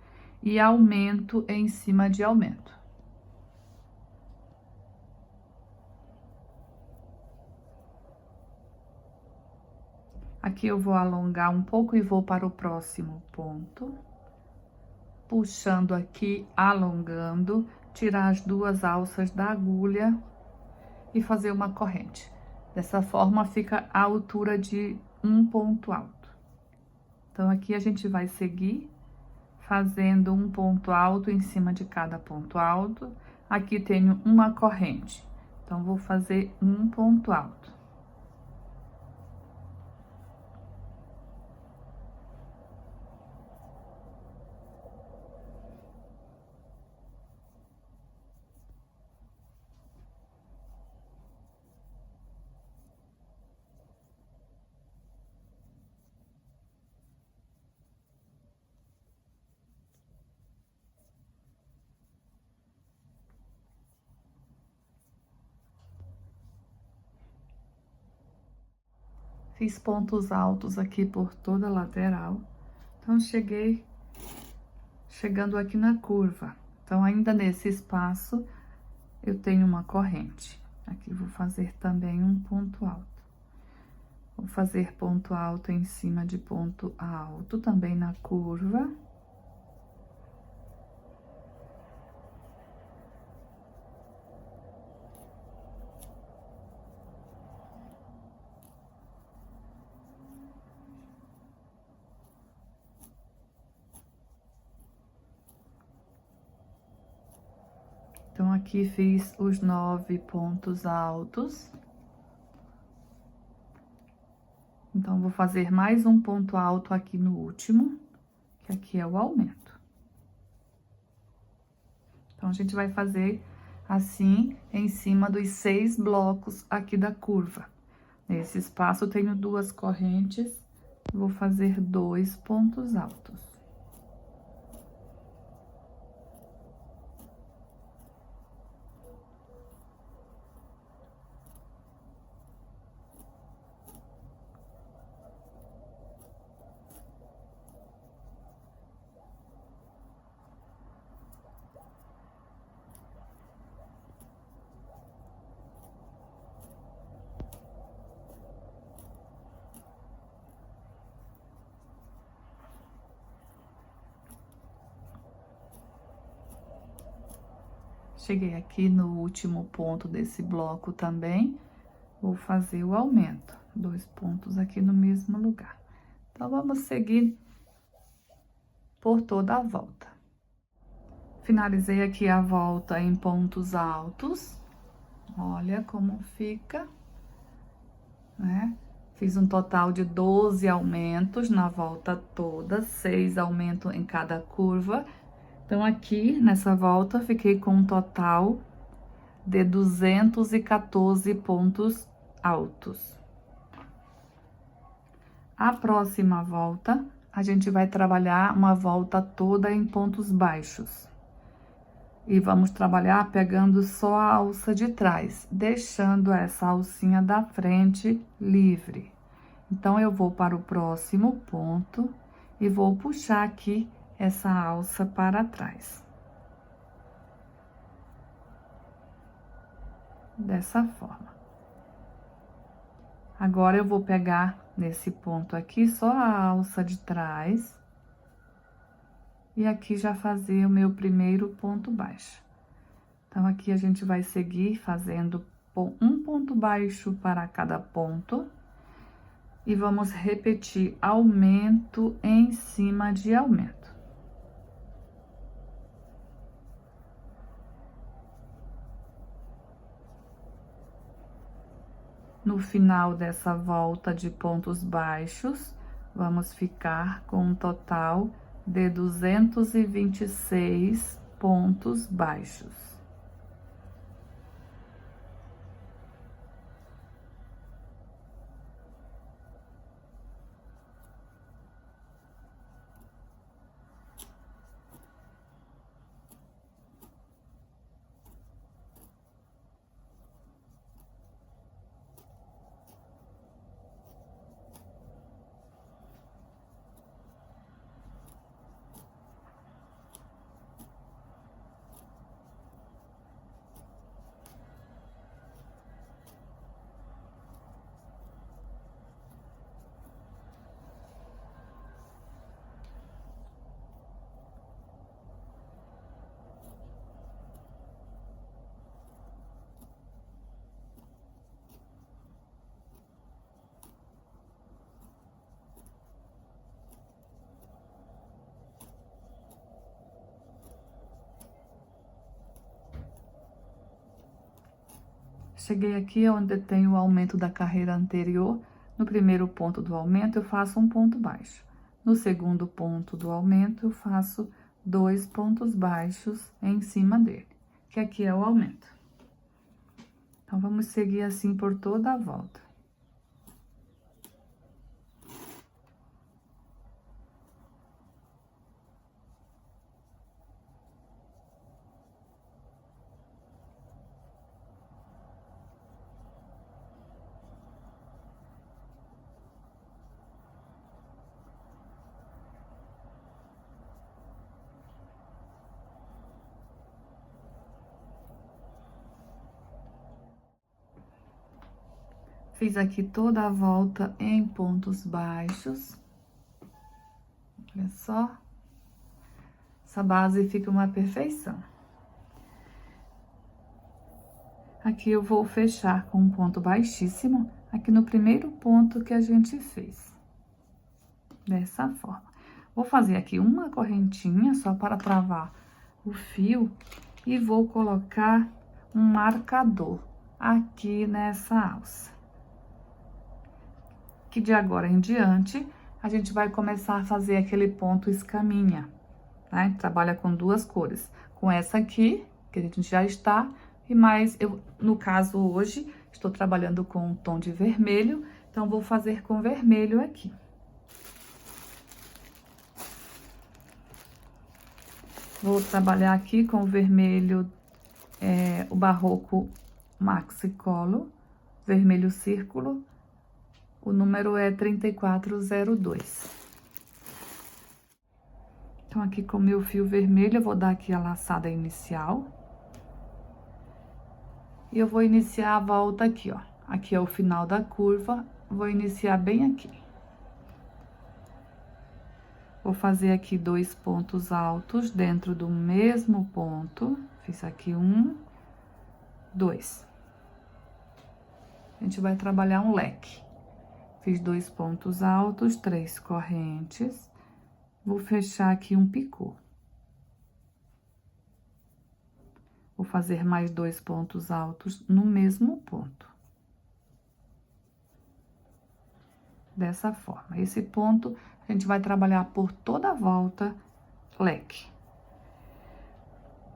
e aumento em cima de aumento. Aqui eu vou alongar um pouco e vou para o próximo ponto. Puxando aqui, alongando, tirar as 2 alças da agulha e fazer uma corrente. Dessa forma, fica a altura de um ponto alto. Então, aqui a gente vai seguir fazendo um ponto alto em cima de cada ponto alto. Aqui tenho uma corrente, então, vou fazer um ponto alto. Fiz pontos altos aqui por toda a lateral. Então, chegando aqui na curva. Então, ainda nesse espaço, eu tenho uma corrente. Aqui, vou fazer também um ponto alto. Vou fazer ponto alto em cima de ponto alto, também na curva. Então, aqui fiz os 9 pontos altos. Então, vou fazer mais um ponto alto aqui no último, que aqui é o aumento. Então, a gente vai fazer assim, em cima dos 6 blocos aqui da curva. Nesse espaço, eu tenho 2 correntes, vou fazer 2 pontos altos. Cheguei aqui no último ponto desse bloco também, vou fazer o aumento, 2 pontos aqui no mesmo lugar. Então, vamos seguir por toda a volta. Finalizei aqui a volta em pontos altos, olha como fica, né? Fiz um total de 12 aumentos na volta toda, 6 aumentos em cada curva. Então, aqui, nessa volta, fiquei com um total de 214 pontos altos. A próxima volta, a gente vai trabalhar uma volta toda em pontos baixos. E vamos trabalhar pegando só a alça de trás, deixando essa alcinha da frente livre. Então, eu vou para o próximo ponto e vou puxar aqui essa alça para trás. Dessa forma. Agora, eu vou pegar nesse ponto aqui só a alça de trás. E aqui já fazer o meu primeiro ponto baixo. Então, aqui a gente vai seguir fazendo um ponto baixo para cada ponto. E vamos repetir aumento em cima de aumento. No final dessa volta de pontos baixos, vamos ficar com um total de 226 pontos baixos. Cheguei aqui onde tem o aumento da carreira anterior. No primeiro ponto do aumento, eu faço um ponto baixo. No segundo ponto do aumento, eu faço 2 pontos baixos em cima dele, que aqui é o aumento. Então, vamos seguir assim por toda a volta. Fiz aqui toda a volta em pontos baixos. Olha só. Essa base fica uma perfeição. Aqui eu vou fechar com um ponto baixíssimo, aqui no primeiro ponto que a gente fez. Dessa forma. Vou fazer aqui uma correntinha só para travar o fio e vou colocar um marcador aqui nessa alça. Que de agora em diante, a gente vai começar a fazer aquele ponto escaminha, né? Trabalha com 2 cores. Com essa aqui, que a gente já está, e mais, no caso hoje, estou trabalhando com um tom de vermelho, então vou fazer com vermelho aqui. Vou trabalhar aqui com o vermelho, o Barroco Maxi Color, vermelho círculo. O número é 3402. Então, aqui com o meu fio vermelho, eu vou dar aqui a laçada inicial. E eu vou iniciar a volta aqui, ó. Aqui é o final da curva, vou iniciar bem aqui. Vou fazer aqui 2 pontos altos dentro do mesmo ponto. Fiz aqui 1, 2. A gente vai trabalhar um leque. Fiz 2 pontos altos, 3 correntes. Vou fechar aqui um picô. Vou fazer mais 2 pontos altos no mesmo ponto. Dessa forma. Esse ponto, a gente vai trabalhar por toda a volta leque.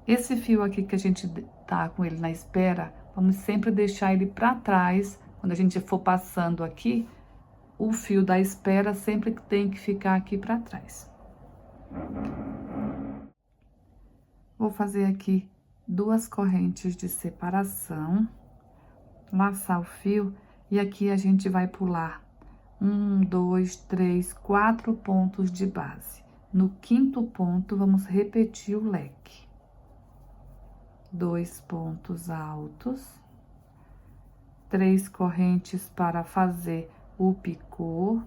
Esse fio aqui que a gente tá com ele na espera, vamos sempre deixar ele pra trás, quando a gente for passando aqui, o fio da espera sempre tem que ficar aqui pra trás. Vou fazer aqui 2 correntes de separação, laçar o fio e aqui a gente vai pular 1, 2, 3, 4 pontos de base. No 5º ponto, vamos repetir o leque. 2 pontos altos, 3 correntes para fazer o picô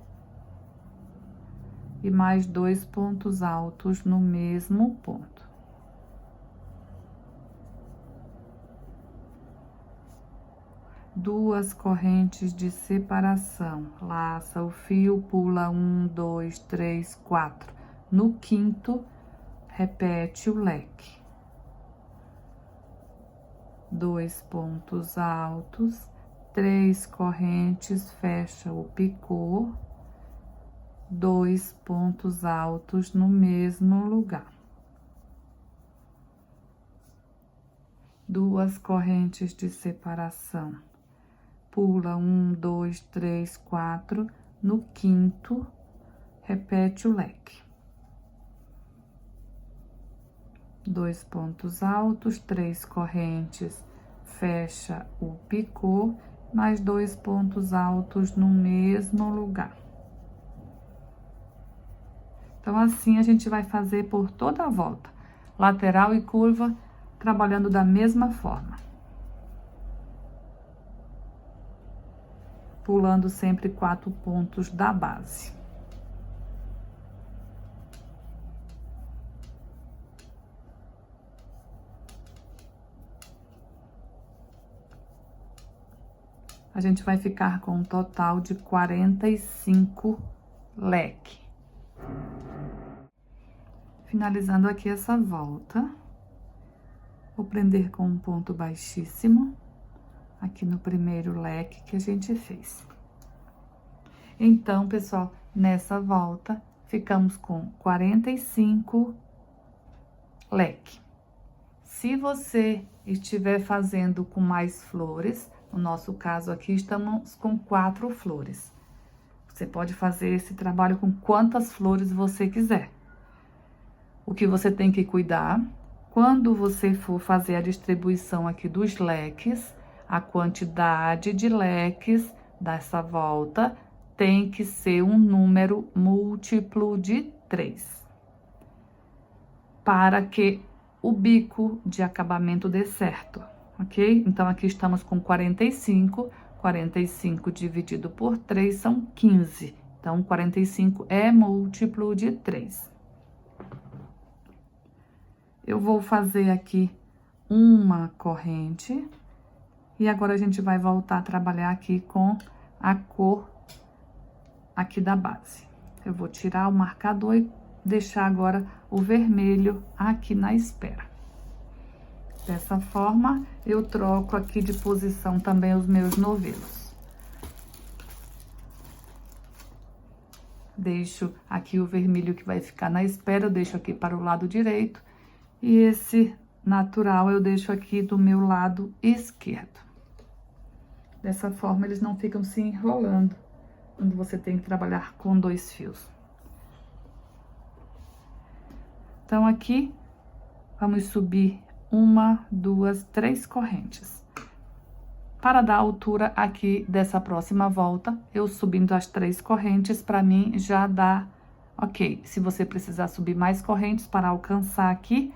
e mais 2 pontos altos no mesmo ponto. Duas correntes de separação, laça o fio, pula 1, 2, 3, 4. No 5º, repete o leque. 2 pontos altos, 3 correntes, fecha o picô, 2 pontos altos no mesmo lugar. 2 correntes de separação. Pula 1, 2, 3, 4, no 5º, repete o leque. 2 pontos altos, 3 correntes, fecha o picô, mais 2 pontos altos no mesmo lugar. Então, assim, a gente vai fazer por toda a volta, lateral e curva, trabalhando da mesma forma. Pulando sempre 4 pontos da base. A gente vai ficar com um total de 45 leque. Finalizando aqui essa volta, vou prender com um ponto baixíssimo, aqui no primeiro leque que a gente fez. Então, pessoal, nessa volta, ficamos com 45 leque. Se você estiver fazendo com mais flores, no nosso caso aqui, estamos com 4 flores. Você pode fazer esse trabalho com quantas flores você quiser. O que você tem que cuidar, quando você for fazer a distribuição aqui dos leques, a quantidade de leques dessa volta tem que ser um número múltiplo de 3. Para que o bico de acabamento dê certo, ok? Então, aqui estamos com 45, 45 dividido por 3 são 15. Então, 45 é múltiplo de 3. Eu vou fazer aqui uma corrente e agora a gente vai voltar a trabalhar aqui com a cor aqui da base. Eu vou tirar o marcador e deixar agora o vermelho aqui na espera. Dessa forma, eu troco aqui de posição também os meus novelos. Deixo aqui o vermelho que vai ficar na espera, eu deixo aqui para o lado direito. E esse natural eu deixo aqui do meu lado esquerdo. Dessa forma, eles não ficam se enrolando quando você tem que trabalhar com 2 fios. Então, aqui, vamos subir 1, 2, 3 correntes. Para dar a altura aqui dessa próxima volta, eu subindo as 3 correntes, para mim já dá ok. Se você precisar subir mais correntes para alcançar aqui,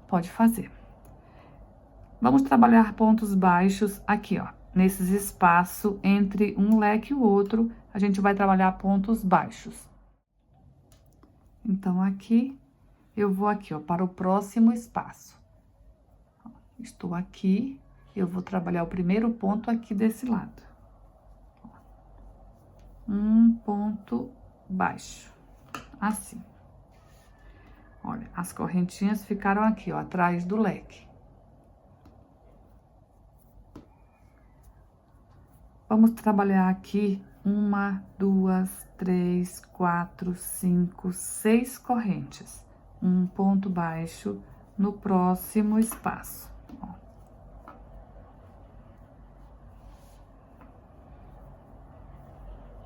pode fazer. Vamos trabalhar pontos baixos aqui, ó. Nesses espaços entre um leque e o outro, a gente vai trabalhar pontos baixos. Então, aqui, eu vou aqui, ó, para o próximo espaço. Estou aqui, eu vou trabalhar o primeiro ponto aqui desse lado. Um ponto baixo, assim. Olha, as correntinhas ficaram aqui, ó, atrás do leque. Vamos trabalhar aqui 1, 2, 3, 4, 5, 6 correntes. Um ponto baixo no próximo espaço. Ó.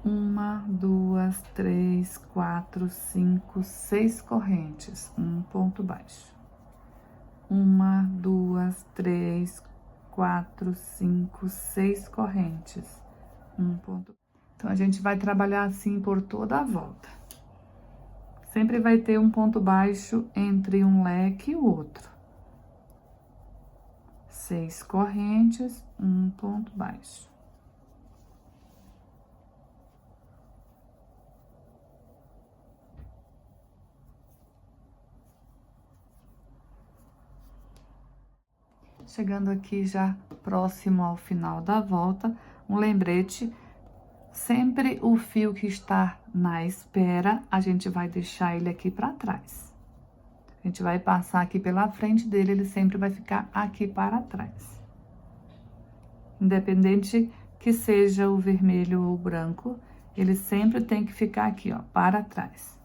Uma, duas, três, quatro, cinco, seis correntes, um ponto baixo. Uma, duas, três, quatro, cinco, seis correntes, um ponto. Então, a gente vai trabalhar assim por toda a volta. Sempre vai ter um ponto baixo entre um leque e o outro. 6 correntes, um ponto baixo. Chegando aqui já próximo ao final da volta, um lembrete, sempre o fio que está na espera, a gente vai deixar ele aqui para trás. A gente vai passar aqui pela frente dele, ele sempre vai ficar aqui para trás. Independente que seja o vermelho ou o branco, ele sempre tem que ficar aqui, ó, para trás.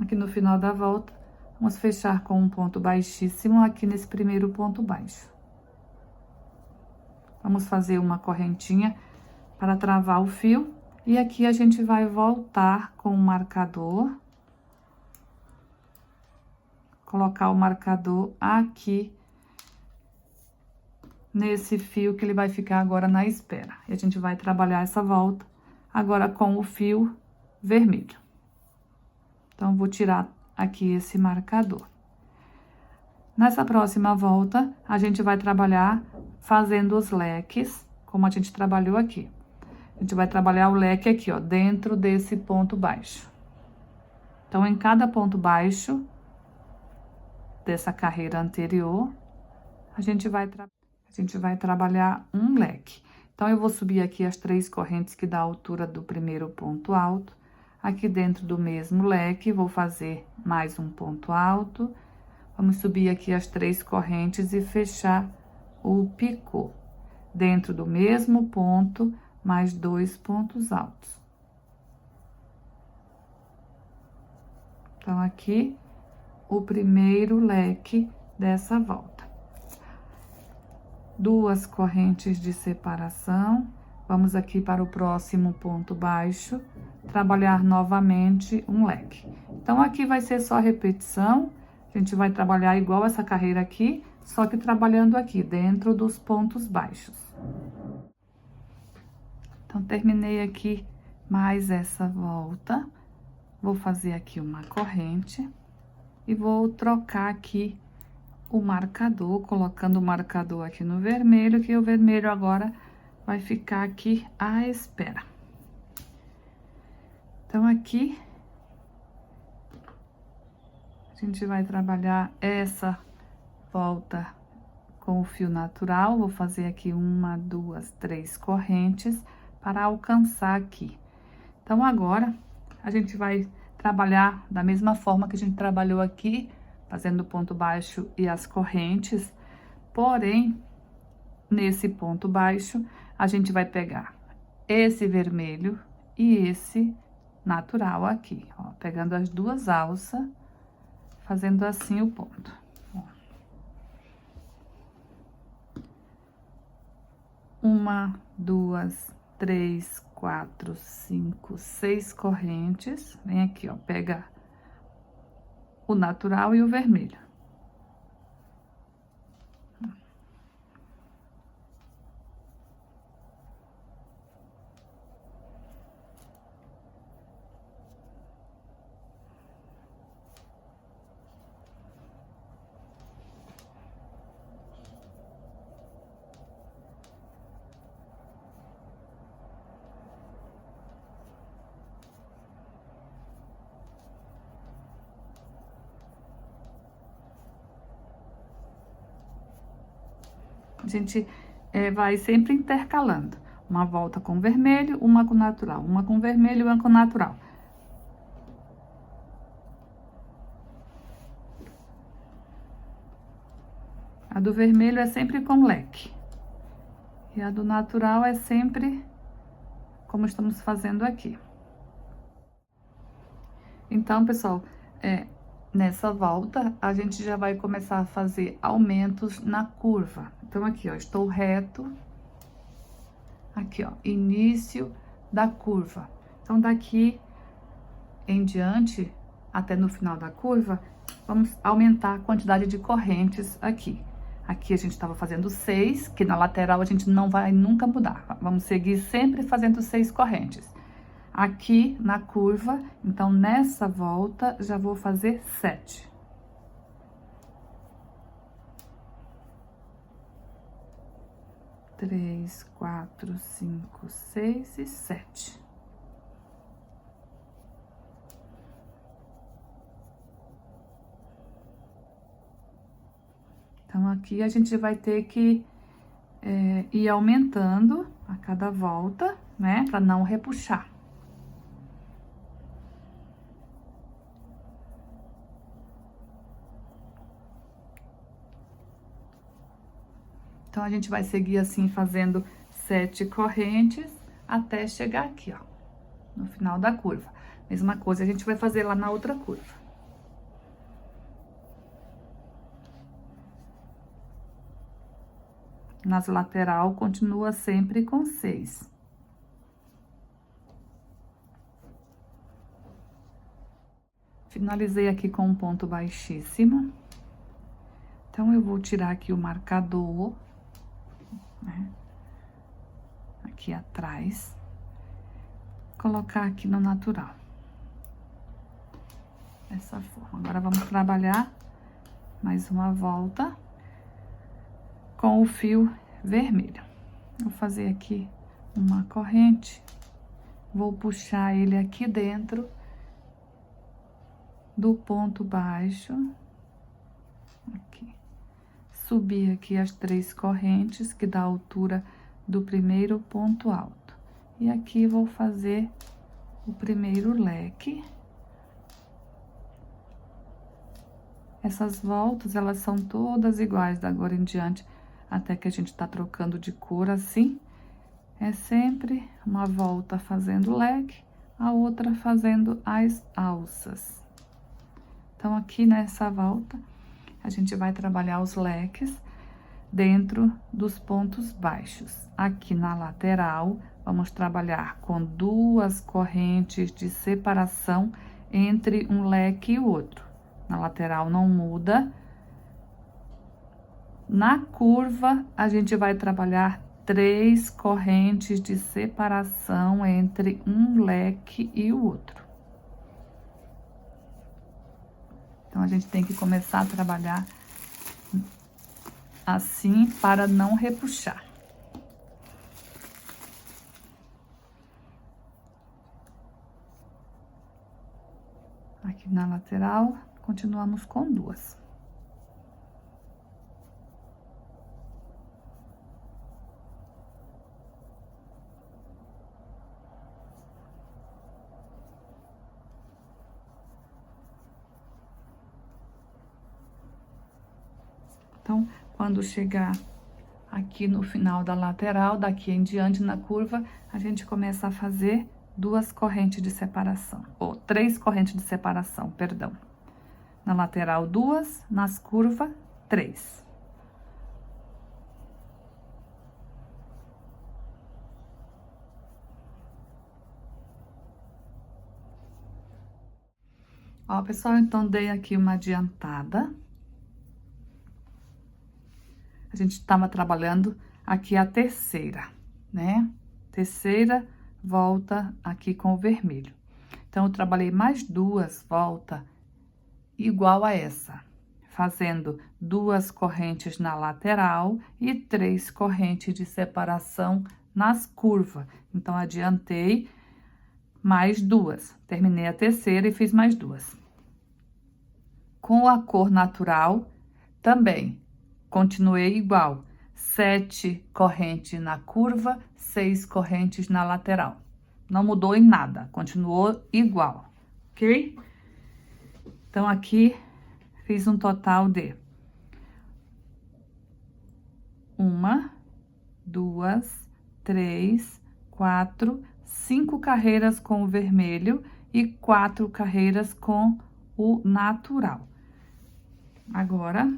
Aqui no final da volta, vamos fechar com um ponto baixíssimo aqui nesse primeiro ponto baixo. Vamos fazer uma correntinha para travar o fio. E aqui a gente vai voltar com o marcador. Colocar o marcador aqui nesse fio que ele vai ficar agora na espera. E a gente vai trabalhar essa volta agora com o fio vermelho. Então, vou tirar aqui esse marcador. Nessa próxima volta, a gente vai trabalhar fazendo os leques, como a gente trabalhou aqui. A gente vai trabalhar o leque aqui, ó, dentro desse ponto baixo. Então, em cada ponto baixo dessa carreira anterior, a gente vai trabalhar um leque. Então, eu vou subir aqui as 3 correntes que dá a altura do primeiro ponto alto. Aqui dentro do mesmo leque, vou fazer mais um ponto alto. Vamos subir aqui as 3 correntes e fechar o picô. Dentro do mesmo ponto, mais 2 pontos altos. Então, aqui, o primeiro leque dessa volta. 2 correntes de separação. Vamos aqui para o próximo ponto baixo, trabalhar novamente um leque. Então, aqui vai ser só repetição, a gente vai trabalhar igual essa carreira aqui, só que trabalhando aqui, dentro dos pontos baixos. Então, terminei aqui mais essa volta, vou fazer aqui uma corrente e vou trocar aqui o marcador, colocando o marcador aqui no vermelho, que o vermelho agora vai ficar aqui à espera. Então, aqui, a gente vai trabalhar essa volta com o fio natural. Vou fazer aqui 1, 2, 3 correntes para alcançar aqui. Então, agora, a gente vai trabalhar da mesma forma que a gente trabalhou aqui, fazendo o ponto baixo e as correntes, porém, nesse ponto baixo, a gente vai pegar esse vermelho e esse natural aqui, ó, pegando as 2 alças, fazendo assim o ponto. Ó. 1, 2, 3, 4, 5, 6 correntes. Vem aqui, ó, pega o natural e o vermelho. A gente vai sempre intercalando. Uma volta com vermelho, uma com natural. Uma com vermelho e uma com natural. A do vermelho é sempre com leque. E a do natural é sempre como estamos fazendo aqui. Então, pessoal, Nessa volta, a gente já vai começar a fazer aumentos na curva. Então, aqui, ó, estou reto. Aqui, ó, início da curva. Então, daqui em diante, até no final da curva, vamos aumentar a quantidade de correntes aqui. Aqui a gente estava fazendo 6, que na lateral a gente não vai nunca mudar. Vamos seguir sempre fazendo 6 correntes. Aqui na curva, então nessa volta já vou fazer 7. Três, 4, 5, 6 e 7. Então, aqui a gente vai ter que ir aumentando a cada volta, né? Pra não repuxar. Então, a gente vai seguir assim, fazendo 7 correntes até chegar aqui, ó, no final da curva. Mesma coisa a gente vai fazer lá na outra curva. Nas lateral, continua sempre com 6. Finalizei aqui com um ponto baixíssimo. Então, eu vou tirar aqui o marcador, né? Aqui atrás. Colocar aqui no natural. Dessa forma. Agora, vamos trabalhar mais uma volta com o fio vermelho. Vou fazer aqui uma corrente, vou puxar ele aqui dentro do ponto baixo, aqui. Subir aqui as 3 correntes, que dá a altura do primeiro ponto alto. E aqui vou fazer o primeiro leque. Essas voltas, elas são todas iguais da agora em diante, até que a gente tá trocando de cor assim. É sempre uma volta fazendo leque, a outra fazendo as alças. Então, aqui nessa volta, a gente vai trabalhar os leques dentro dos pontos baixos. Aqui na lateral, vamos trabalhar com 2 correntes de separação entre um leque e o outro. Na lateral não muda. Na curva, a gente vai trabalhar 3 correntes de separação entre um leque e o outro. Então, a gente tem que começar a trabalhar assim para não repuxar. Aqui na lateral, continuamos com 2. Então, quando chegar aqui no final da lateral, daqui em diante na curva, a gente começa a fazer 2 correntes de separação, ou 3 correntes de separação, perdão. Na lateral, 2, nas curvas, 3. Ó, pessoal, então dei aqui uma adiantada. A gente estava trabalhando aqui a terceira, né? Terceira volta aqui com o vermelho. Então, eu trabalhei mais 2 voltas igual a essa, fazendo 2 correntes na lateral e 3 correntes de separação nas curvas. Então, adiantei mais 2. Terminei a terceira e fiz mais 2. Com a cor natural, também. Continuei igual, 7 correntes na curva, 6 correntes na lateral. Não mudou em nada, continuou igual, ok? Então, aqui, fiz um total de 1, 2, 3, 4, 5 carreiras com o vermelho e 4 carreiras com o natural. Agora,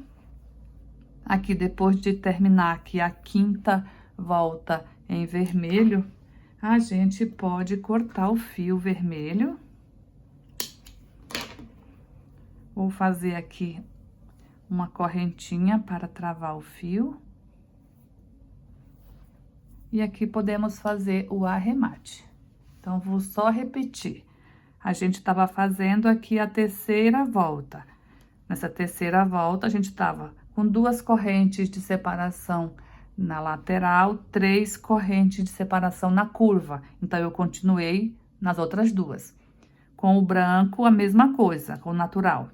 aqui depois de terminar aqui a 5ª volta em vermelho, a gente pode cortar o fio vermelho. Vou fazer aqui uma correntinha para travar o fio. E aqui podemos fazer o arremate. Então, vou só repetir. A gente estava fazendo aqui a 3ª volta. Nessa 3ª volta, a gente estava com 2 correntes de separação na lateral, 3 correntes de separação na curva. Então, eu continuei nas outras 2. Com o branco, a mesma coisa, com o natural.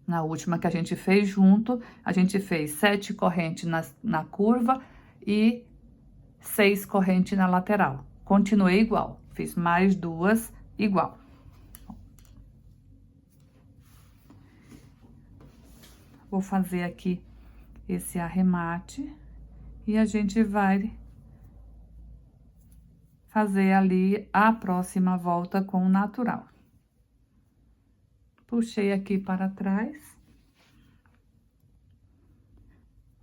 Na última que a gente fez junto, a gente fez 7 correntes na curva e 6 correntes na lateral. Continuei igual, fiz mais 2 igual. Vou fazer aqui esse arremate e a gente vai fazer ali a próxima volta com o natural. Puxei aqui para trás.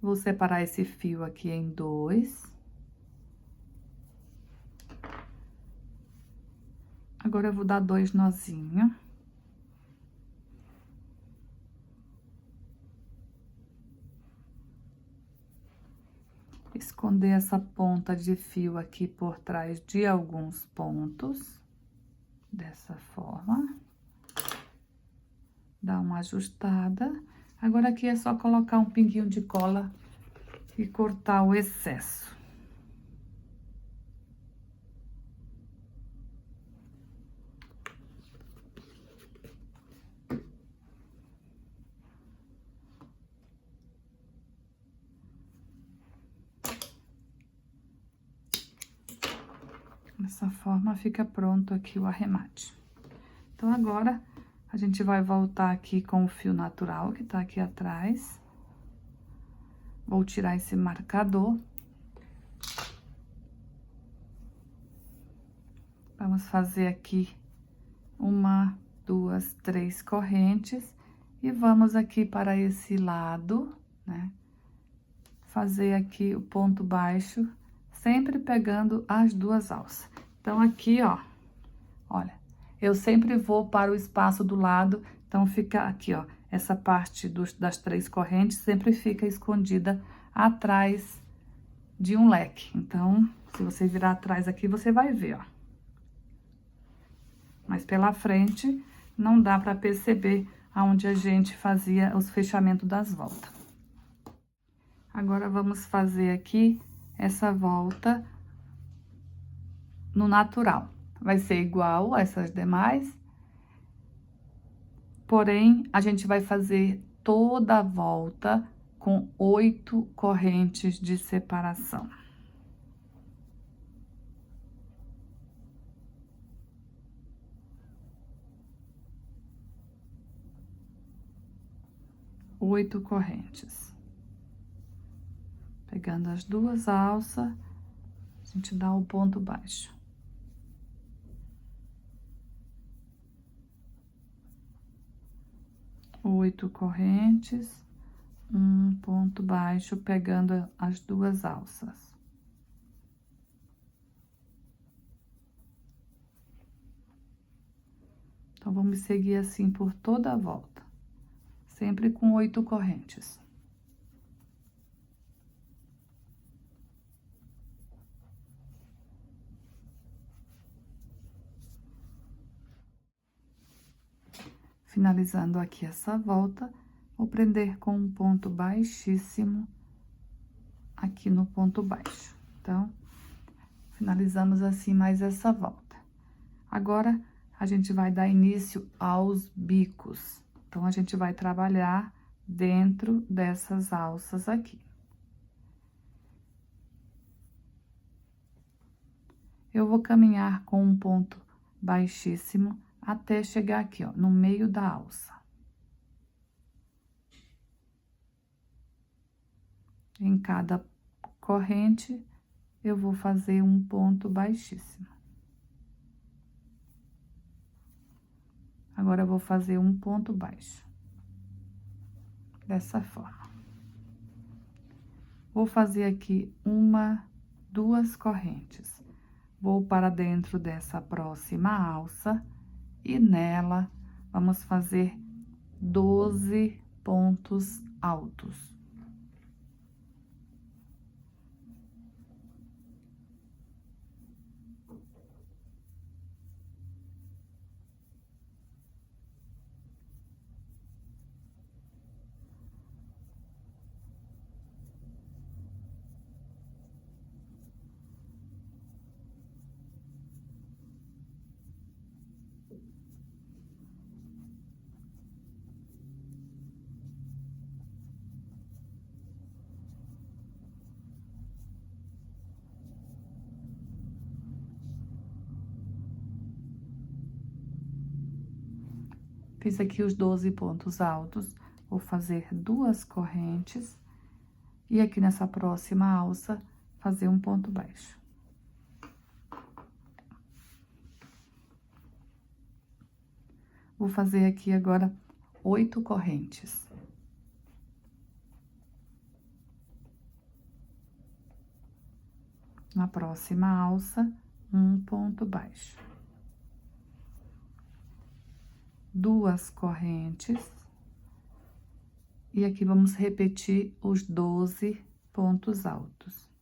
Vou separar esse fio aqui em 2. Agora, eu vou dar 2 nozinhos. Esconder essa ponta de fio aqui por trás de alguns pontos. Dessa forma. Dar uma ajustada. Agora, aqui é só colocar um pinguinho de cola e cortar o excesso. Dessa forma, fica pronto aqui o arremate. Então, agora, a gente vai voltar aqui com o fio natural que tá aqui atrás. Vou tirar esse marcador. Vamos fazer aqui 1, 2, 3 correntes. E vamos aqui para esse lado, né? Fazer aqui o ponto baixo, sempre pegando as 2 alças. Então, aqui, ó, olha, eu sempre vou para o espaço do lado, então fica aqui, ó, essa parte das 3 correntes sempre fica escondida atrás de um leque. Então, se você virar atrás aqui, você vai ver, ó. Mas pela frente, não dá para perceber aonde a gente fazia os fechamentos das voltas. Agora, vamos fazer aqui essa volta no natural. Vai ser igual a essas demais, porém, a gente vai fazer toda a volta com 8 correntes de separação. Oito correntes. Pegando as 2 alças, a gente dá o ponto baixo. 8 correntes, um ponto baixo, pegando as 2 alças. Então, vamos seguir assim por toda a volta, sempre com 8 correntes. Finalizando aqui essa volta, vou prender com um ponto baixíssimo aqui no ponto baixo. Então, finalizamos assim mais essa volta. Agora, a gente vai dar início aos bicos. Então, a gente vai trabalhar dentro dessas alças aqui. Eu vou caminhar com um ponto baixíssimo até chegar aqui, ó, no meio da alça. Em cada corrente, eu vou fazer um ponto baixíssimo. Agora, eu vou fazer um ponto baixo. Dessa forma. Vou fazer aqui duas correntes. Vou para dentro dessa próxima alça e nela vamos fazer 12 pontos altos. Fiz aqui os 12 pontos altos, vou fazer duas correntes e aqui nessa próxima alça fazer um ponto baixo. Vou fazer aqui agora 8 correntes. Na próxima alça, um ponto baixo. Duas correntes. E aqui vamos repetir os 12 pontos altos.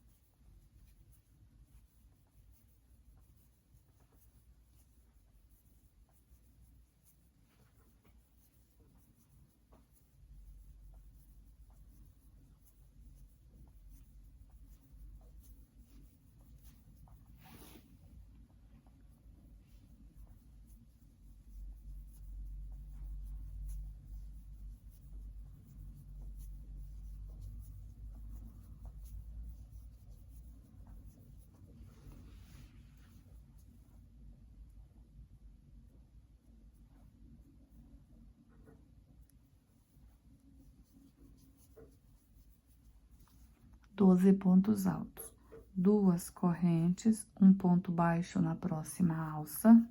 Doze pontos altos, duas correntes, um ponto baixo na próxima alça,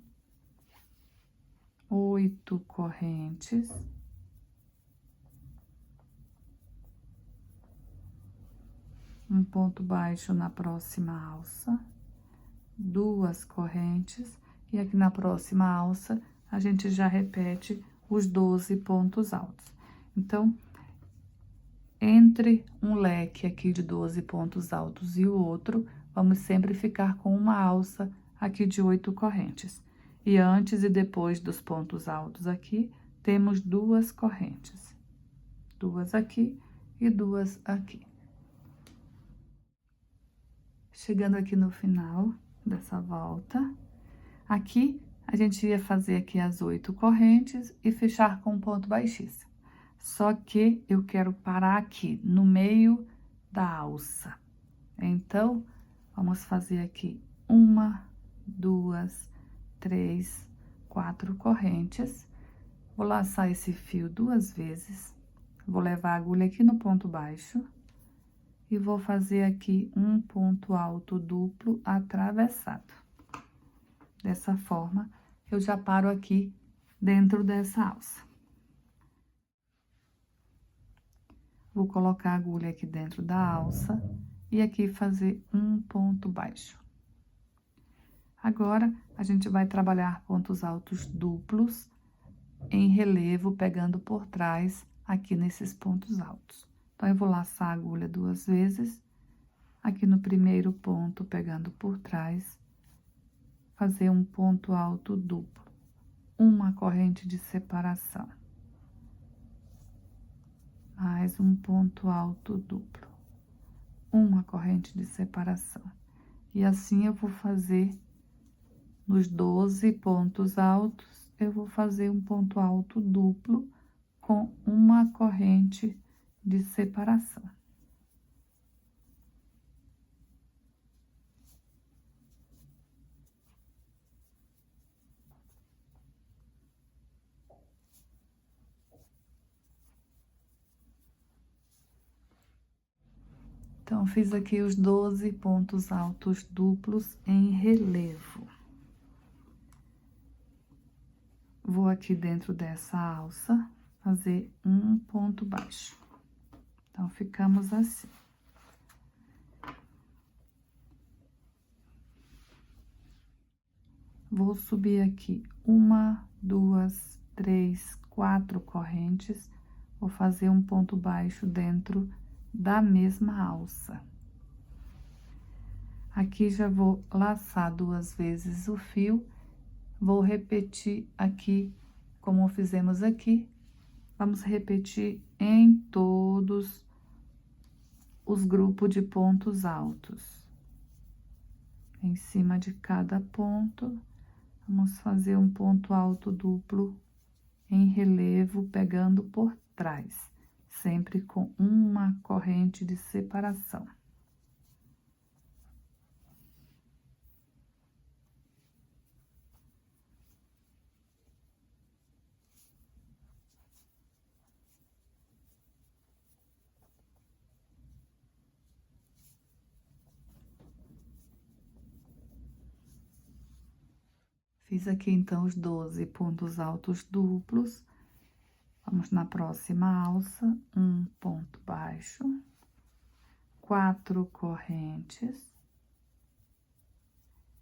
8 correntes, um ponto baixo na próxima alça, duas correntes, e aqui na próxima alça a gente já repete os 12 pontos altos. Então, entre um leque aqui de 12 pontos altos e o outro, vamos sempre ficar com uma alça aqui de 8 correntes. E antes e depois dos pontos altos aqui, temos duas correntes. Duas aqui e duas aqui. Chegando aqui no final dessa volta, aqui a gente ia fazer aqui as 8 correntes e fechar com um ponto baixíssimo. Só que eu quero parar aqui, no meio da alça. Então, vamos fazer aqui 1, 2, 3, 4 correntes. Vou laçar esse fio 2 vezes. Vou levar a agulha aqui no ponto baixo. E vou fazer aqui um ponto alto duplo atravessado. Dessa forma, eu já paro aqui dentro dessa alça. Vou colocar a agulha aqui dentro da alça e aqui fazer um ponto baixo. Agora, a gente vai trabalhar pontos altos duplos em relevo, pegando por trás aqui nesses pontos altos. Então, eu vou laçar a agulha 2 vezes, aqui no primeiro ponto, pegando por trás, fazer um ponto alto duplo, uma corrente de separação. Mais um ponto alto duplo, uma corrente de separação. E assim eu vou fazer nos 12 pontos altos, eu vou fazer um ponto alto duplo com uma corrente de separação. Então, fiz aqui os 12 pontos altos duplos em relevo. vou aqui dentro dessa alça fazer um ponto baixo. Então, ficamos assim. Vou subir aqui 1, 2, 3, 4 correntes, vou fazer um ponto baixo dentro da mesma alça. Aqui já vou laçar 2 vezes o fio, vou repetir aqui, como fizemos aqui, vamos repetir em todos os grupos de pontos altos. Em cima de cada ponto, vamos fazer um ponto alto duplo em relevo, pegando por trás, sempre com uma corrente de separação. Fiz aqui, então, os 12 pontos altos duplos. Vamos na próxima alça, um ponto baixo, 4 correntes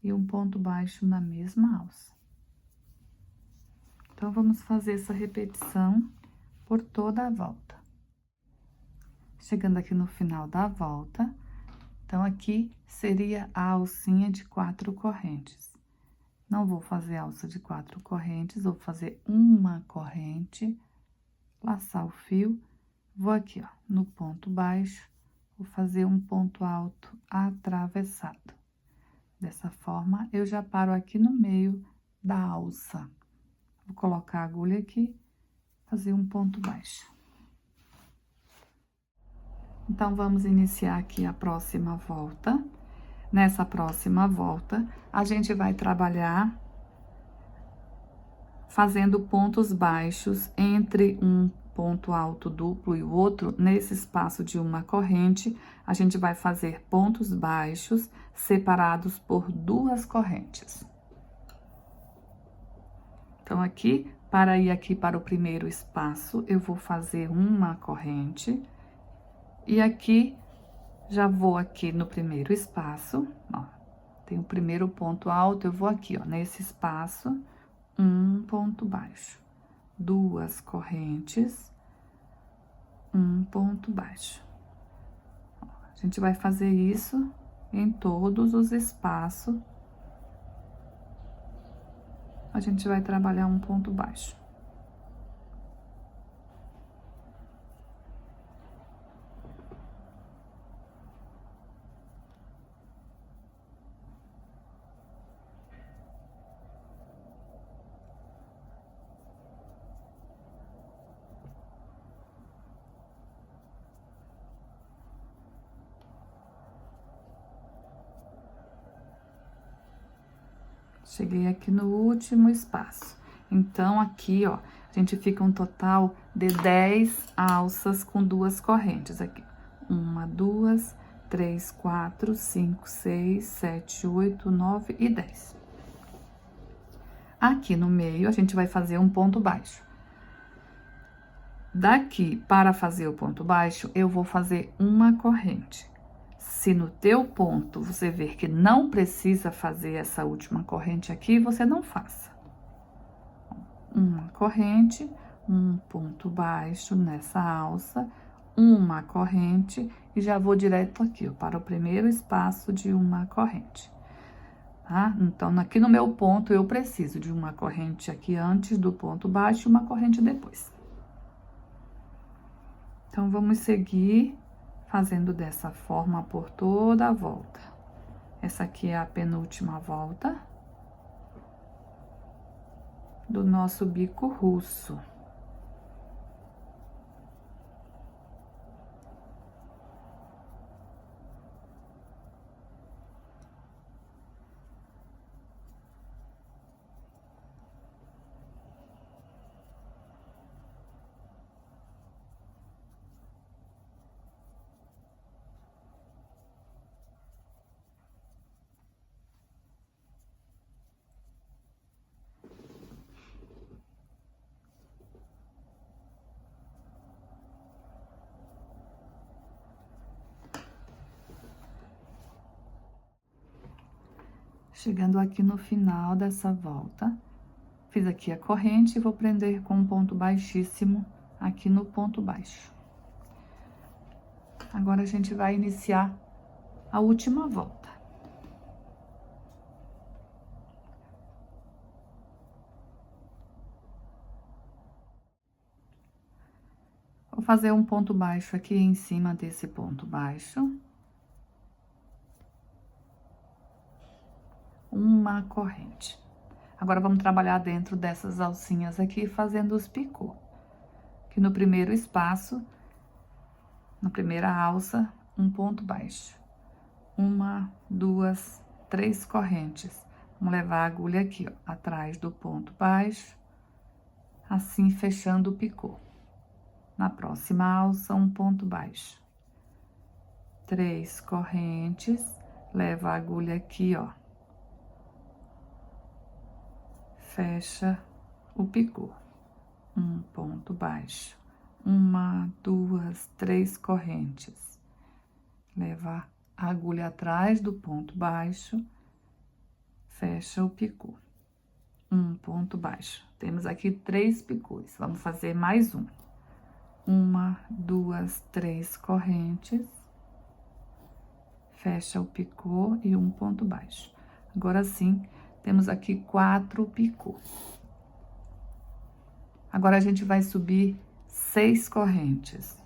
e um ponto baixo na mesma alça. Então, vamos fazer essa repetição por toda a volta. Chegando aqui no final da volta, então, aqui seria a alcinha de 4 correntes. Não vou fazer alça de 4 correntes, vou fazer uma corrente, laçar o fio, vou aqui, ó, no ponto baixo, vou fazer um ponto alto atravessado. Dessa forma, eu já paro aqui no meio da alça. Vou colocar a agulha aqui, fazer um ponto baixo. Então, vamos iniciar aqui a próxima volta. Nessa próxima volta, a gente vai trabalhar fazendo pontos baixos entre um ponto alto duplo e o outro. Nesse espaço de uma corrente, a gente vai fazer pontos baixos separados por 2 correntes. Então, aqui, para ir aqui para o primeiro espaço, eu vou fazer uma corrente. E aqui, já vou aqui no primeiro espaço, ó, tem o primeiro ponto alto, eu vou aqui, ó, nesse espaço, um ponto baixo, 2 correntes, um ponto baixo. Ó, a gente vai fazer isso em todos os espaços. A gente vai trabalhar um ponto baixo. Cheguei aqui no último espaço. Então, aqui, ó, a gente fica um total de 10 alças com 2 correntes aqui. 1, 2, 3, 4, 5, 6, 7, 8, 9 e 10. Aqui no meio, a gente vai fazer um ponto baixo. Daqui, para fazer o ponto baixo, eu vou fazer uma corrente. Se no teu ponto você ver que não precisa fazer essa última corrente aqui, você não faça. Uma corrente, um ponto baixo nessa alça, uma corrente e já vou direto aqui, ó, para o primeiro espaço de uma corrente. Tá? Então, aqui no meu ponto, eu preciso de uma corrente aqui antes do ponto baixo e uma corrente depois. Então, vamos seguir fazendo dessa forma por toda a volta. Essa aqui é a penúltima volta do nosso bico russo. Chegando aqui no final dessa volta, fiz aqui a corrente e vou prender com um ponto baixíssimo aqui no ponto baixo. Agora, a gente vai iniciar a última volta. Vou fazer um ponto baixo aqui em cima desse ponto baixo. Uma corrente. Agora, vamos trabalhar dentro dessas alcinhas aqui, fazendo os picô. Que no primeiro espaço, na primeira alça, um ponto baixo. Uma, duas, três correntes. Vamos levar a agulha aqui, ó, atrás do ponto baixo, assim fechando o picô. Na próxima alça, um ponto baixo. Três correntes, leva a agulha aqui, ó. Fecha o picô. Um ponto baixo. Uma, duas, três correntes. Leva a agulha atrás do ponto baixo, fecha o picô. Um ponto baixo. Temos aqui 3 picôs. Vamos fazer mais um. Uma, duas, três correntes. Fecha o picô e um ponto baixo. Agora sim, temos aqui 4 picôs. Agora, a gente vai subir 6 correntes.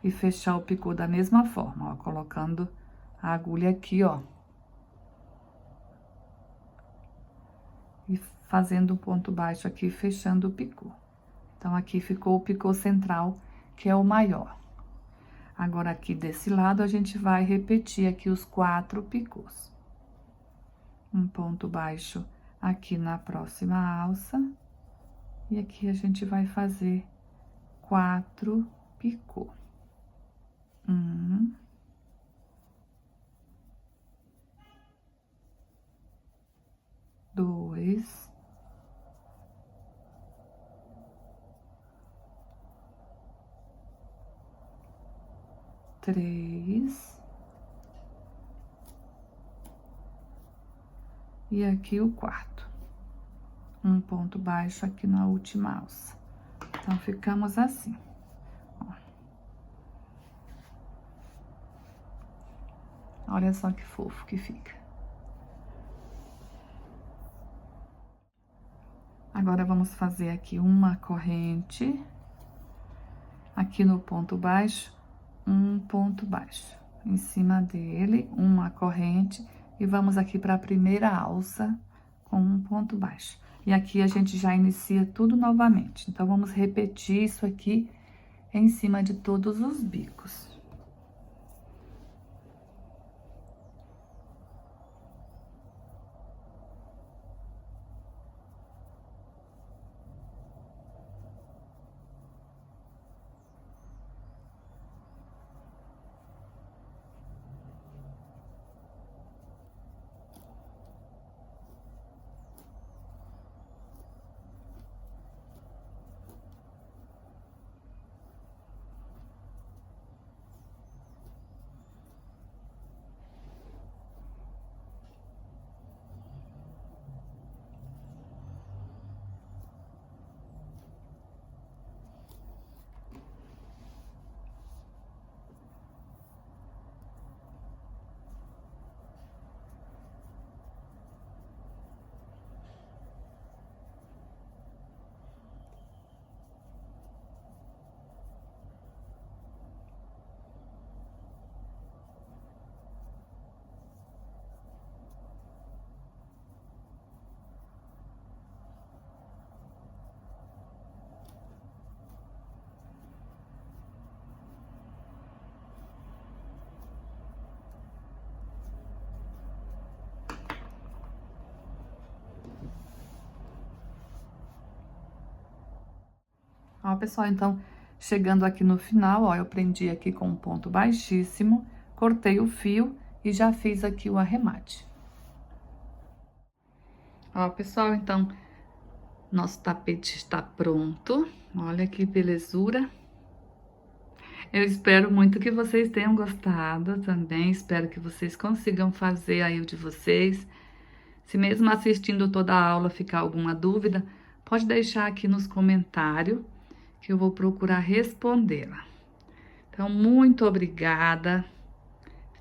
E fechar o picô da mesma forma, ó, colocando a agulha aqui, ó. E fazendo um ponto baixo aqui, fechando o picô. Então, aqui ficou o picô central, que é o maior. Agora, aqui desse lado, a gente vai repetir aqui os 4 picôs. Um ponto baixo aqui na próxima alça. E aqui a gente vai fazer 4 picô. 1, 2, 3 e aqui o quarto. Um ponto baixo aqui na última alça. Então, ficamos assim. Ó. Olha só que fofo que fica. Agora, vamos fazer aqui uma corrente. Aqui no ponto baixo, um ponto baixo. Em cima dele, uma corrente. E vamos aqui para a primeira alça com um ponto baixo. E aqui a gente já inicia tudo novamente. Então, vamos repetir isso aqui em cima de todos os bicos. Ó, pessoal, então, chegando aqui no final, ó, eu prendi aqui com um ponto baixíssimo, cortei o fio e já fiz aqui o arremate. Ó, pessoal, então, nosso tapete está pronto. Olha que belezura. Eu espero muito que vocês tenham gostado também. Espero que vocês consigam fazer aí o de vocês. Se mesmo assistindo toda a aula ficar alguma dúvida, pode deixar aqui nos comentários que eu vou procurar respondê-la. Então, muito obrigada.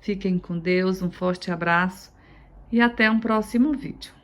Fiquem com Deus, um forte abraço e até um próximo vídeo.